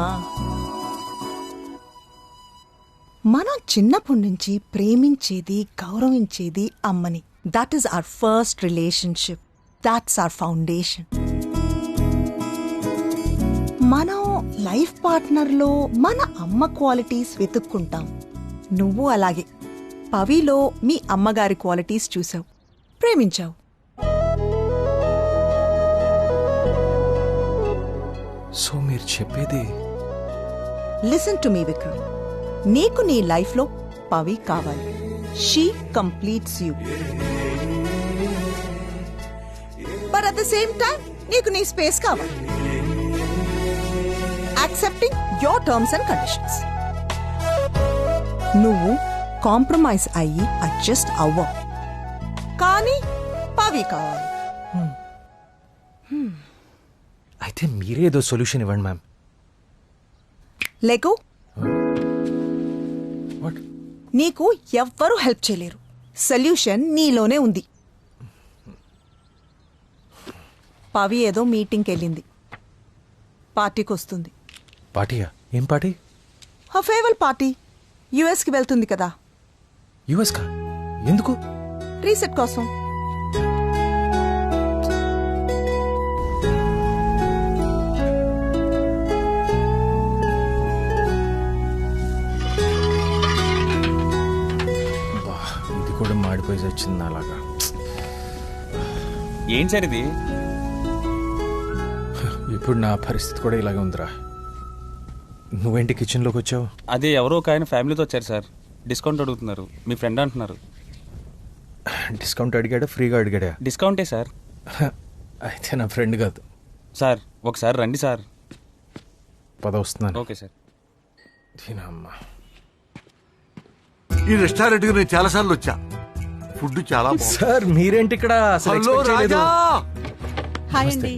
మనం చిన్నప్పటి నుంచి ప్రేమించేది, గౌరవించేది అమ్మని. That is our first relationship. That's our foundation. మనం లైఫ్ పార్ట్నర్లో మన అమ్మ క్వాలిటీస్ వెతుక్కుంటాం. నువ్వు అలాగే పవిలో మీ అమ్మగారి క్వాలిటీస్ చూసావు, ప్రేమించావు. సో మీరు చెప్పేది? లిసన్ టు మీ విక్రమ్, నీకు నీ లైఫ్లో పవి కావాలి. She completes you. But at the same time నీకు నీ స్పేస్ కావాలి. Accepting your terms and conditions. నువ్వు కాంప్రమైజ్ అయ్యి అడ్జస్ట్ అవ్వవు, కానీ పవి కావాలి. అయితే మీరేదో సొల్యూషన్ ఇవ్వండి మ్యామ్. లేకు, నీకు ఎవ్వరూ హెల్ప్ చేయలేరు. సొల్యూషన్ నీలోనే ఉంది. పవి ఏదో మీటింగ్కి వెళ్ళింది, పార్టీకి వస్తుంది. పార్టీయా? ఏం పార్టీ? Farewell party. యుఎస్కి వెళ్తుంది కదా. యుఎస్ కా? ఎందుకు? రీసెట్ కోసం. కూడా మాడిపోయి వచ్చింది అలాగా. ఏం సార్ ఇది? ఇప్పుడు నా పరిస్థితి కూడా ఇలాగే ఉందిరా. నువ్వేంటి కిచెన్లోకి వచ్చావు? అదే ఎవరో ఒక ఆయన ఫ్యామిలీతో వచ్చారు సార్. డిస్కౌంట్ అడుగుతున్నారు. మీ ఫ్రెండ్ అంటున్నారు. డిస్కౌంట్ అడిగాడా, ఫ్రీగా అడిగాడా? డిస్కౌంటే సార్. అయితే నా ఫ్రెండ్ కాదు సార్. ఒకసారి రండి సార్. వస్తున్నాను. Okay sir. దీనమ్మా, ఈ రెస్టారెంట్కి నేను చాలా సార్లు వచ్చా. ఫుడ్ చాలా సార్. మీరేంటి ఇక్కడ? హలో రాజా. హాయ్ అండి.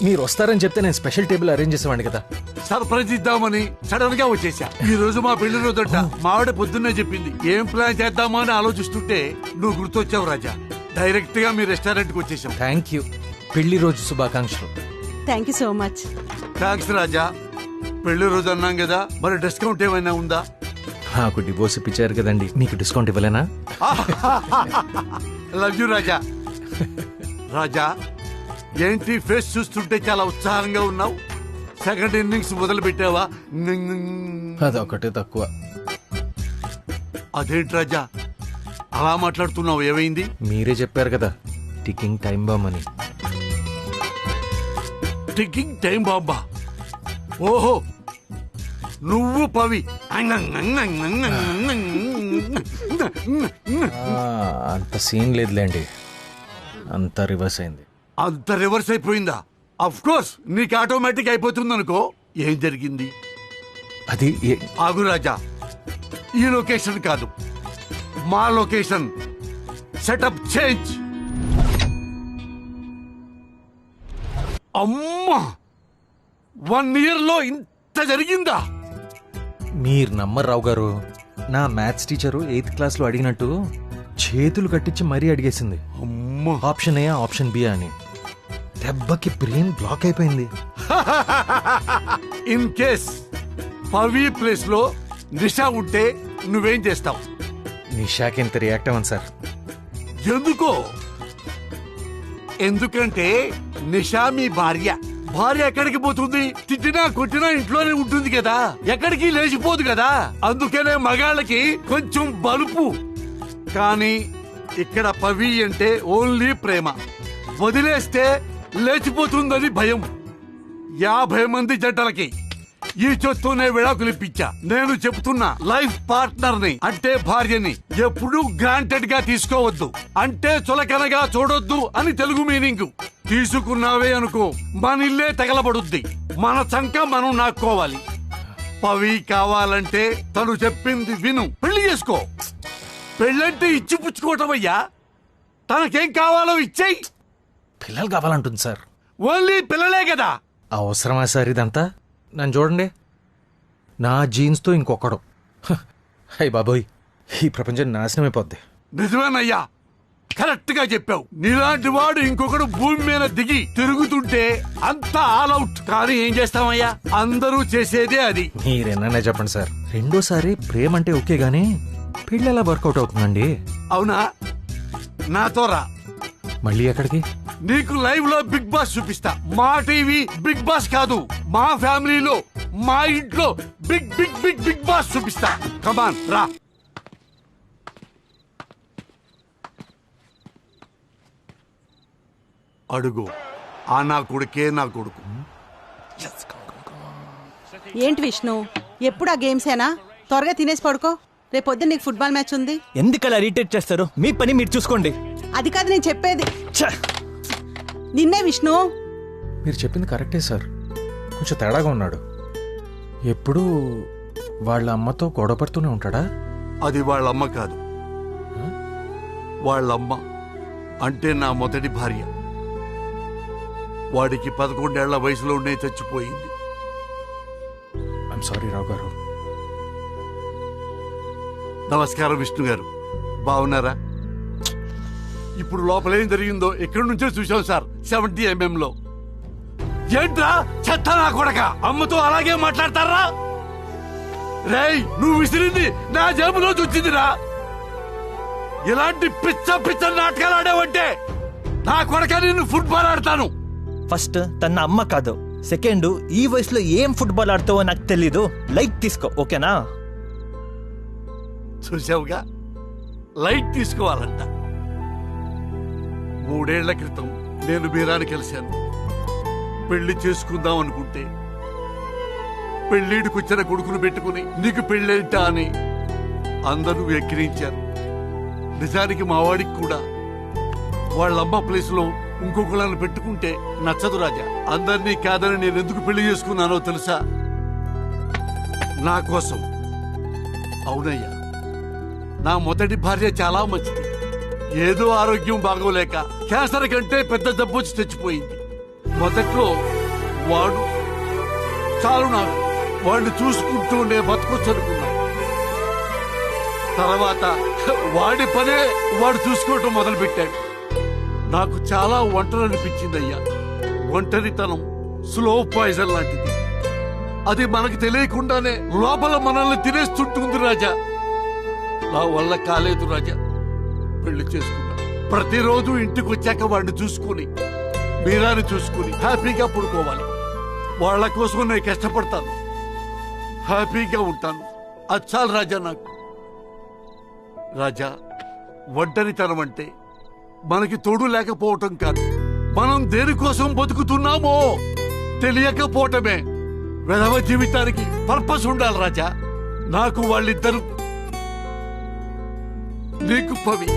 మీరు వస్తారని చెప్తే నేను స్పెషల్ టేబుల్ అరేంజ్ చేసేవాడిని కదా. సర్ప్రైజ్ ఇద్దామని సడన్ గా వచ్చేసా. ఈ రోజు మా పెళ్లి రోజుట. మావిడ పొద్దున్నే చెప్పింది. ఏం ప్లాన్ చేద్దామా అని ఆలోచిస్తుంటే నువ్వు గుర్తొచ్చావు రాజా. డైరెక్ట్ గా మీ రెస్టారెంట్ కి వచ్చేసాం. Thank you. పెళ్లి రోజు శుభాకాంక్షలు. Thank you so much. Thanks Raja. పెళ్లి రోజు అన్నాం కదా, మరి డిస్కౌంట్ ఏమైనా ఉందా? నాకు డివోర్స్ ఇప్పించారు కదండి, మీకు డిస్కౌంట్ ఇవ్వలేనా? లవ్ యూ రాజా. రాజా, ఏంటి ఫేస్ చూస్తుంటే చాలా ఉత్సాహంగా ఉన్నావు. సెకండ్ ఇన్నింగ్స్ మొదలు పెట్టావా? అదొకటే తక్కువ. అదేంటి రాజా అలా మాట్లాడుతున్నావు? ఏమైంది? మీరే చెప్పారు కదా, టికింగ్ టైం బాంబ్ అని. టికింగ్ టైం బాంబా? ఓహో, నువ్వు పవి. అంత సీన్ లేదులేండి, అంత రివర్స్ అయింది. అంత రివర్స్ అయిపోయిందా? అఫ్ కోర్స్ నీకు ఆటోమేటిక్ అయిపోతుంది అనుకో. ఏం జరిగింది? అది ఆగు రాజా, ఈ లొకేషన్ కాదు, మా లొకేషన్. Setup change. అమ్మా, 1 year లో ఇంత జరిగిందా? మీరు నమ్మరు రావు గారు, నా మ్యాథ్స్ టీచరు 8th క్లాస్లో అడిగినట్టు చేతులు కట్టించి మరీ అడిగేసింది. ఆప్షన్ ఏ ఆప్షన్ బి అని. దెబ్బకి బ్రెయిన్ బ్లాక్ అయిపోయింది. ఇన్ కేస్ పవి ప్లేస్ లో నిషా ఉంటే నువ్వేం చేస్తావు? నిషాకి ఎంత రియాక్ట్ అవ్వను సార్. ఎందుకో? ఎందుకంటే నిషా మీ భార్య. భార్య ఎక్కడికి పోతుంది? తిట్టినా కొట్టినా ఇంట్లోనే ఉంటుంది కదా, ఎక్కడికి లేచిపోదు కదా. అందుకనే మగాళ్ళకి కొంచెం బలుపు. కానీ ఇక్కడ పవి అంటే ఓన్లీ ప్రేమ. వదిలేస్తే లేచిపోతుందని భయం. 50 మంది జంటలకి ఈ చొత్తునే విడాకులు ఇప్పించా. నేను చెప్తున్నా, లైఫ్ పార్ట్నర్ ని అంటే భార్యని ఎప్పుడూ గ్రాంటెడ్ గా తీసుకోవద్దు. అంటే చులకనగా చూడొద్దు అని తెలుగు మీనింగ్. తీసుకున్నావే అనుకో, మన ఇల్లే తగలబడుద్ది. మన చంక మనం నాక్కోవాలి. పవి కావాలంటే తను చెప్పింది విను, పెళ్లి చేసుకో. పెళ్ళంటే ఇచ్చి పుచ్చుకోవటం అయ్యా. తనకేం కావాలో ఇచ్చేయి. పిల్లలు కావాలంటుంది సార్. ఓన్లీ పిల్లలే కదా. అవసరమా సార్ ఇదంతా? నన్ను చూడండి, నా జీన్స్తో ఇంకొకడు. అయ్య బాబోయ్, ఈ ప్రపంచం నాశనం అయిపోద్ది. నిజమేనయ్యా, కరెక్ట్ గా చెప్పావు. నీలాంటి వాడు ఇంకొకడు భూమి మీద దిగి తిరుగుతుంటే అంతా ఆల్ అవుట్. కానీ ఏం చేస్తామయ్యా, అందరూ చేసేదే అది. మీరేనా చెప్పండి సార్, రెండోసారి ప్రేమ అంటే ఓకే గానీ పెళ్ళి ఎలా వర్కౌట్ అవుతుందండి? అవునా? నాతో రా. మళ్ళీ ఎక్కడికి? నీకు లైవ్ లో బిగ్ బాస్ చూపిస్తా. మా టీవీ బిగ్ బాస్ కాదు, మా ఫ్యామిలీలో మా ఇంట్లో big big big big boss చూపిస్తా. కమాన్ రా. అడుగు. ఆ నా కొడుకే నా కొడుకు. ఏంటి విష్ణు, ఎప్పుడు ఆ గేమ్సేనా? త్వరగా తినేసి పడుకో, రేపొద్దున నీకు ఫుట్బాల్ మ్యాచ్ ఉంది. ఎందుకలా రీటేట్ చేస్తారు? మీ పని మీరు చూసుకోండి. అది కాదు నేను చెప్పేది. నిన్నే విష్ణు. మీరు చెప్పింది కరెక్టే సార్, కొంచెం తేడాగా ఉన్నాడు. ఎప్పుడూ వాళ్ళ అమ్మతో గొడవ పడుతూనే ఉంటాడా? అది వాళ్ళమ్మ కాదు, వాళ్ళమ్మ అంటే నా మొదటి భార్య. వాడికి 11 ఏళ్ల వయసులోనే చచ్చిపోయింది. ఐఎమ్ సారీ రావు గారు. నమస్కారం విష్ణు గారు, బాగున్నారా? ఇప్పుడు లోపల ఏం జరిగిందో ఎక్కడి నుంచో చూసాం సార్. 70 mm లో. ఏంట్రా చెత్త నా కొడక, అమ్మతో అలాగే మాట్లాడతారా? రేయ్, నువ్వు విసిరింది నా జేబులో వచ్చిందిరా. ఇలాంటి పిచ్చ పిచ్చ నాటకాలు ఆడావంటే నా కొడక నిన్ను ఫుట్బాల్ ఆడతాను. ఫస్ట్ తన అమ్మ కాదు, సెకండ్ ఈ వయసులో ఏం ఫుట్బాల్ ఆడుతావో నాకు తెలీదు. లైట్ తీసుకో, ఓకేనా? చూసావుగా, లైట్ తీసుకోవాలంట. 3 ఏళ్ల క్రితం నేను మీరాని కలిశాను. పెళ్లి చేసుకుందాం అనుకుంటే పెళ్లిడికొచ్చిన కొడుకును పెట్టుకుని నీకు పెళ్ళేంటా అని అందరూ ఎక్కిరించారు. నిజానికి మా వాడికి కూడా వాళ్ళమ్మ ప్లేస్ లో ఇంకొకళ్ళని పెట్టుకుంటే నచ్చదు రాజా. అందరినీ కాదని నేను ఎందుకు పెళ్లి చేసుకున్నానో తెలుసా? నా కోసం. అవునయ్యా, నా మొదటి భార్య చాలా మంచిది. ఏదో ఆరోగ్యం బాగోలేక క్యాన్సర్ కంటే పెద్ద జబ్బు వచ్చి తెచ్చిపోయింది. మొదట్లో వాడు చాలు నాకు, వాడిని చూసుకుంటూ నేను బతకొచ్చు అనుకున్నా. తర్వాత వాడి పనే వాడు చూసుకోవటం మొదలుపెట్టాడు. నాకు చాలా ఒంటరి అనిపించిందయ్యా. ఒంటరితనం స్లో పాయిజన్ లాంటిది. అది మనకు తెలియకుండానే లోపల మనల్ని తినేస్తుంటుంది రాజా. నా వల్ల కాలేదు రాజా, పెళ్లి చేసుకున్నా. ప్రతిరోజు ఇంటికి వచ్చాక వాడిని చూసుకుని మీరాని చూసుకుని హ్యాపీగా పడుకోవాలి. వాళ్ళ కోసం నేను కష్టపడతాను, హ్యాపీగా ఉంటాను. అది చాలు రాజా నాకు. రాజా, ఒంటరితనం అంటే మనకి తోడు లేకపోవటం కాదు, మనం దేనికోసం బతుకుతున్నామో తెలియకపోవటమే. వెధవ జీవితానికి పర్పస్ ఉండాలి రాజా. నాకు వాళ్ళిద్దరు, నీకు పవి.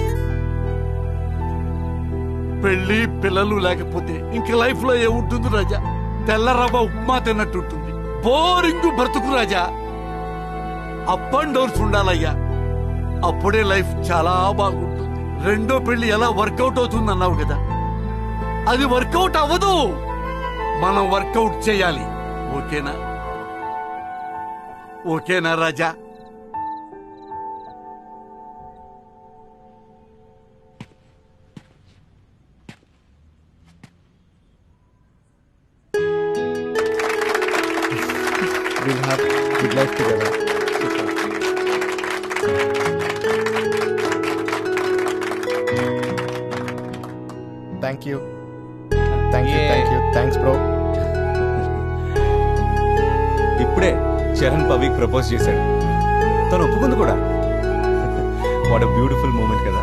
పెళ్లి పిల్లలు లేకపోతే ఇంక లైఫ్ లో ఏముంటుంది రాజా? తెల్ల రవ్వ ఉప్మా తిన్నట్టుంటుంది. బోరింగ్ బ్రతుకు రాజా. అప్ అండ్ డౌన్స్ ఉండాలయ్యా. అప్పుడే లైఫ్ చాలా బాగుంటుంది. రెండో పెళ్లి ఎలా వర్కౌట్ అవుతుంది అన్నావు కదా, అది వర్కౌట్ అవ్వదు. మనం వర్కౌట్ చేయాలి. ఓకేనా? ఓకేనా రాజా? We'll have good life together. Thank you. Thanks, bro. ఇప్పుడే చరణ్ పవికి ప్రపోజ్ చేశాడు. తను ఒప్పుకుంది కూడా. వాట్ అ బ్యూటిఫుల్ మూమెంట్ కదా.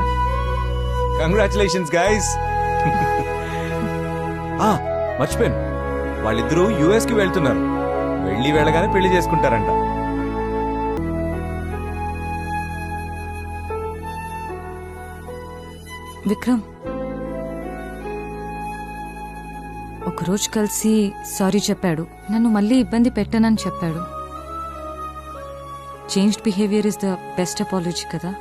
Congratulations guys. మర్చిపోయాను, వాళ్ళిద్దరూ యుఎస్ కి వెళ్తున్నారు. వెళ్ళగానే పెళ్లి చేసుకుంటారంట. విక్రమ్, ఒకరోజు కలిసి సారీ చెప్పాడు. నన్ను మళ్ళీ ఇబ్బంది పెట్టానని చెప్పాడు. Changed behaviour is the best apology కదా.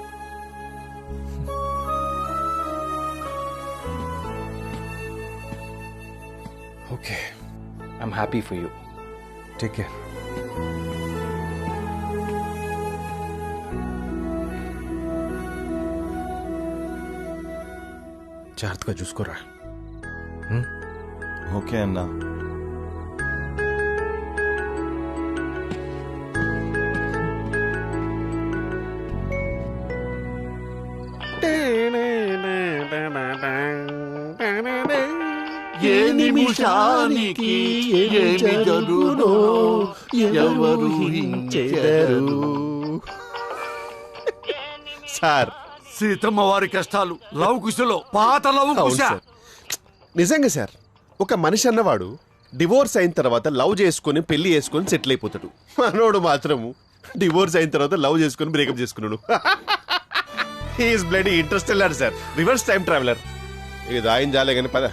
Okay, I'm happy for you. Take care. జాగ్రత్తగా చూసుకోరా. ఓకే అన్నా. ఏ నిమిషానికి ఏమి జరుగునో ఎవరు ఊహించెదరు. సార్, సీతమ్మ వారి కష్టాలు లవ్ కుశలో పాత లవ్ కుశ. నిజంగా సార్, ఒక మనిషి అన్నవాడు డివోర్స్ అయిన తర్వాత లవ్ చేసుకుని పెళ్లి చేసుకుని సెటిల్ అయిపోతాడు. మనోడు మాత్రము డివోర్స్ అయిన తర్వాత లవ్ చేసుకుని బ్రేకప్ చేసుకున్నాడు. He's bloody interested sir, reverse time traveller. ఇది దాయం జాలే కానీ పద.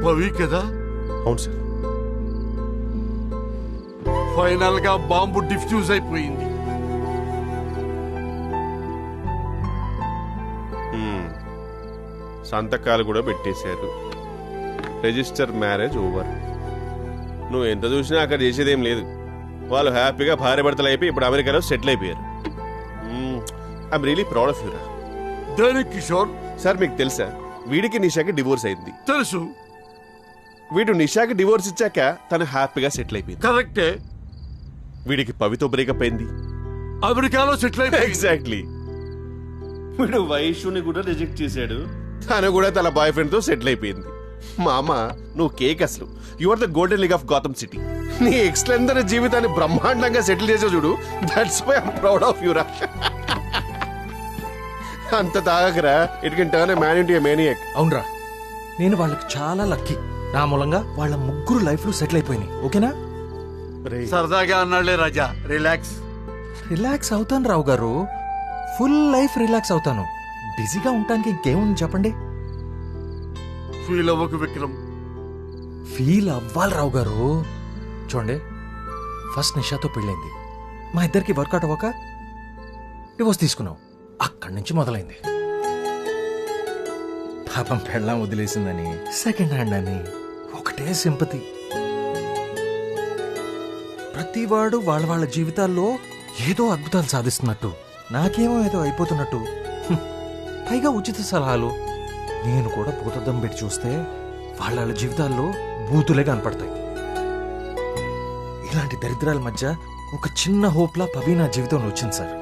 పవి కదా? అవును సార్. ఫైనల్ గా బాంబు డిఫ్యూజ్ అయిపోయింది. సంతకాలు కూడా పెట్టేశారు. Register marriage over. నువ్వు ఎంత చూసినా అక్కడ చేసేదేం లేదు. వాళ్ళు హ్యాపీగా భార్య భర్తలు అయిపోయి ఇప్పుడు అమెరికాలో సెటిల్ అయిపోయారు. ఐఎమ్ రియలీ ప్రౌడ్ ఆఫ్ యూరా. దేనికి కిషోర్? సార్, మీకు తెలుసా వీడికి నిషాకి డివోర్స్ అయింది? తెలుసు. వీడు నిషాకి డివోర్స్ ఇచ్చాక తను హ్యాపీగా సెటిల్ అయిపోయింది. కరెక్టే. వీడికి పవితో బ్రేకప్ అయింది, అమెరికాలో సెటిల్ అయిపోయింది. ఎగ్జాక్ట్లీ. వీడు వైషుని కూడా రిజెక్ట్ చేశాడు, తను కూడా తన బాయ్ ఫ్రెండ్ తో సెటిల్ అయిపోయింది. మామ, నువ్వు కేక్ అసలు. You are the golden league of Gotham City. నీ ఎక్స్లెందర్ జీవితాన్ని బ్రహ్మాండంగా సెటిల్ చేసావు చూడు. That's why I'm proud of యూరా. అంత తాగకరా, it can turn a man into a maniac. అవునరా, నేను వాళ్ళకి చాలా లక్కీ. నా మూలంగా వాళ్ళ ముగ్గురు లైఫ్ లో సెటిల్ అయిపోయినాయి. ఓకేనా? సరదాగా అన్నాళ్లే రాజా. రిలాక్స్. రిలాక్స్ అవుతాను రావు గారు, ఫుల్ లైఫ్ రిలాక్స్ అవుతాను. బిజీగా ఉండటానికి ఇంకేముంది చెప్పండి. ఫీల్ అవ్వకు విక్రమ్. ఫీల్ అవ్వాలి రావు గారు. చూడండి, ఫస్ట్ నిషాతో పెళ్ళైంది, మా ఇద్దరికి వర్కౌట్ అవ్వక డివోర్స్ తీసుకున్నాం. అక్కడి నుంచి మొదలైంది. పాపం పెళ్ళాం వదిలేసిందని, సెకండ్ హ్యాండ్ అని ఒకటే సింపతి. ప్రతివాడు వాళ్ళ వాళ్ళ జీవితాల్లో ఏదో అద్భుతాలు సాధిస్తున్నట్టు, నాకేమో ఏదో అయిపోతున్నట్టు. పైగా ఉచిత సలహాలు. నేను కూడా భూతద్దం పెట్టి చూస్తే వాళ్ళ వాళ్ళ జీవితాల్లో బూతులే కనపడతాయి. ఇలాంటి దరిద్రాల మధ్య ఒక చిన్న హోప్లా పవి నా జీవితంలో వచ్చింది సార్.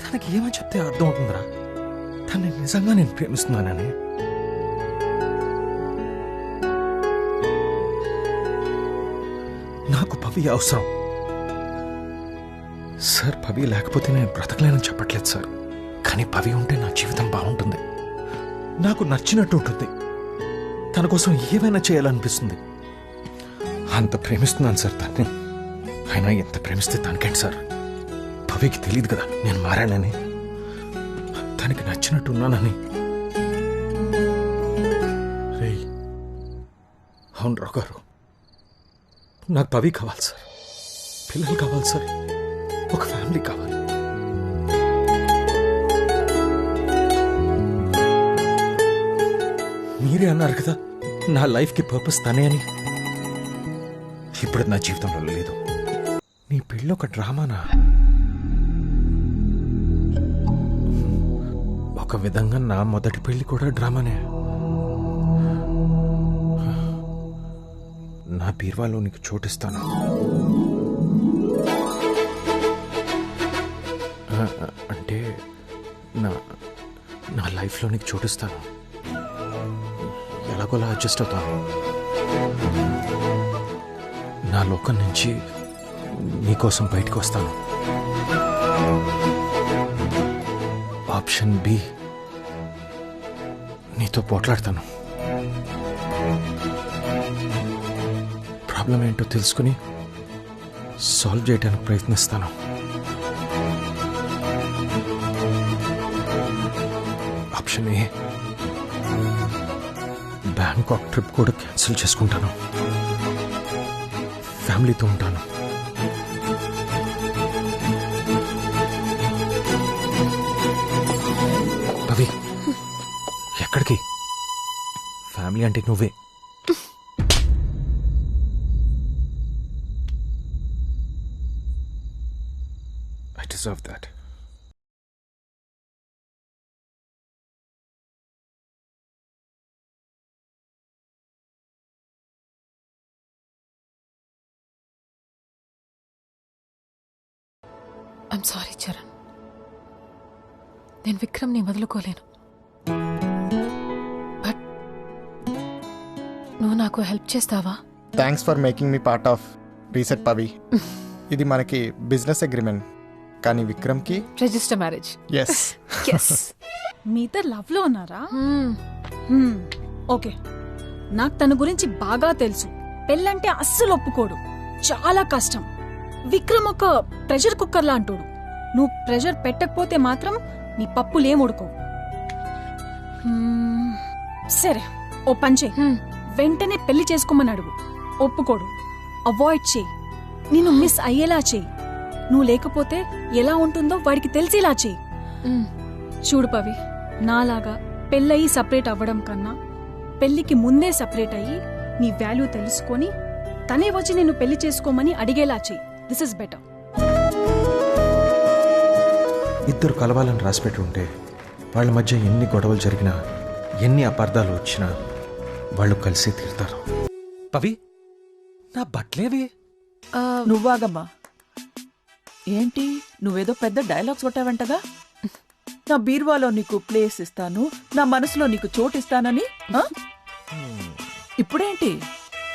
తనకి ఏమని చెప్తే అర్థం అవుతుందిరా, తనని నిజంగా నేను ప్రేమిస్తున్నానని. నాకు పవి అవసరం సార్. పవి లేకపోతే నేను బ్రతకలేనని చెప్పట్లేదు సార్, కానీ పవి ఉంటే నా జీవితం బాగుంటుంది, నాకు నచ్చినట్టు ఉంటుంది, తన కోసం ఏమైనా చేయాలనిపిస్తుంది. అంత ప్రేమిస్తున్నాను సార్ తన్ని. అయినా ఎంత ప్రేమిస్తే తనకేంటి సార్? పవికి తెలియదు కదా నేను మారానని, తనకి నచ్చినట్టున్నానని. రేయ్, అవును రావు గారు, నాకు పవి కావాలి సార్, పిల్లలు కావాలి సార్, ఒక ఫ్యామిలీ కావాలి. మీరే అన్నారు కదా నా లైఫ్కి పర్పస్ తనే అని. ఇప్పుడు నా జీవితంలో లేదు. నీ పెళ్ళి ఒక డ్రామానా? ఒక విధంగా నా మొదటి పెళ్లి కూడా డ్రామానే. నా బీర్వాలో నీకు చోటిస్తాను. అంటే నా లైఫ్లో నీకు చోటిస్తాను. ఎలాగోలా అడ్జస్ట్ అవుతాను. నా లోకం నుంచి నీకోసం బయటకు వస్తాను. ఆప్షన్ బి, నీతో పోట్లాడతాను. ప్రాబ్లం ఏంటో తెలుసుకుని సాల్వ్ చేయడానికి ప్రయత్నిస్తాను. ఆప్షన్ ఏ, బ్యాంకాక్ ట్రిప్ కూడా క్యాన్సిల్ చేసుకుంటాను. ఫ్యామిలీతో ఉంటాను. పవి, ఎక్కడికి? ఫ్యామిలీ అంటే నువ్వే. I deserve that. I'm sorry Charan, నేను విక్రమ్ని వదులుకోలేను. బట్ నువ్వు నాకు హెల్ప్ చేస్తావా? Thanks for making me part of reset Pavi. ఇది మనకి బిజినెస్ అగ్రిమెంట్, కానీ విక్రమ్కి రిజిస్టర్ మ్యారేజ్. Yes yes. మీ ఇద్దరు లవ్ లో ఉన్నారా? ఓకే, నాకు తన గురించి బాగా తెలుసు. పెళ్ళంటే అస్సలు ఒప్పుకోడు, చాలా కష్టం. విక్రమ్ ఒక ప్రెషర్ కుక్కర్ లాంటోడు. నువ్వు ప్రెషర్ పెట్టకపోతే మాత్రం నీ పప్పులేం ఉడుకో. సరే, ఓ పంచే, వెంటనే పెళ్లి చేసుకోమని అడుగు. ఒప్పుకోడు, అవాయిడ్ చేయి. నిన్ను మిస్ అయ్యేలా చేయి. నువ్వు లేకపోతే ఎలా ఉంటుందో వాడికి తెలిసేలా చేయి. చూడు పవి, నాలాగా పెళ్ళయి సపరేట్ అవ్వడం కన్నా పెళ్లికి ముందే సపరేట్ అయ్యి నీ వాల్యూ తెలుసుకొని తనే వచ్చి నిన్ను పెళ్లి చేసుకోమని అడిగేలా చెయ్యి. This is better. ఇద్దరు కలవాలని రాసిపెట్టి ఉంటే వాళ్ళ మధ్య ఎన్ని గొడవలు జరిగినా, ఎన్ని అపార్థాలు వచ్చినా వాళ్ళు కలిసి తీరుతారు. పవి, నా బట్టలేవి? నువ్వాగమ్మా. ఏంటి, నువ్వేదో పెద్ద డైలాగ్స్ కొట్టావంటగా? నా బీర్వాలో నీకు ప్లేస్ ఇస్తాను, నా మనసులో నీకు చోటు ఇస్తానని. ఇప్పుడేంటి?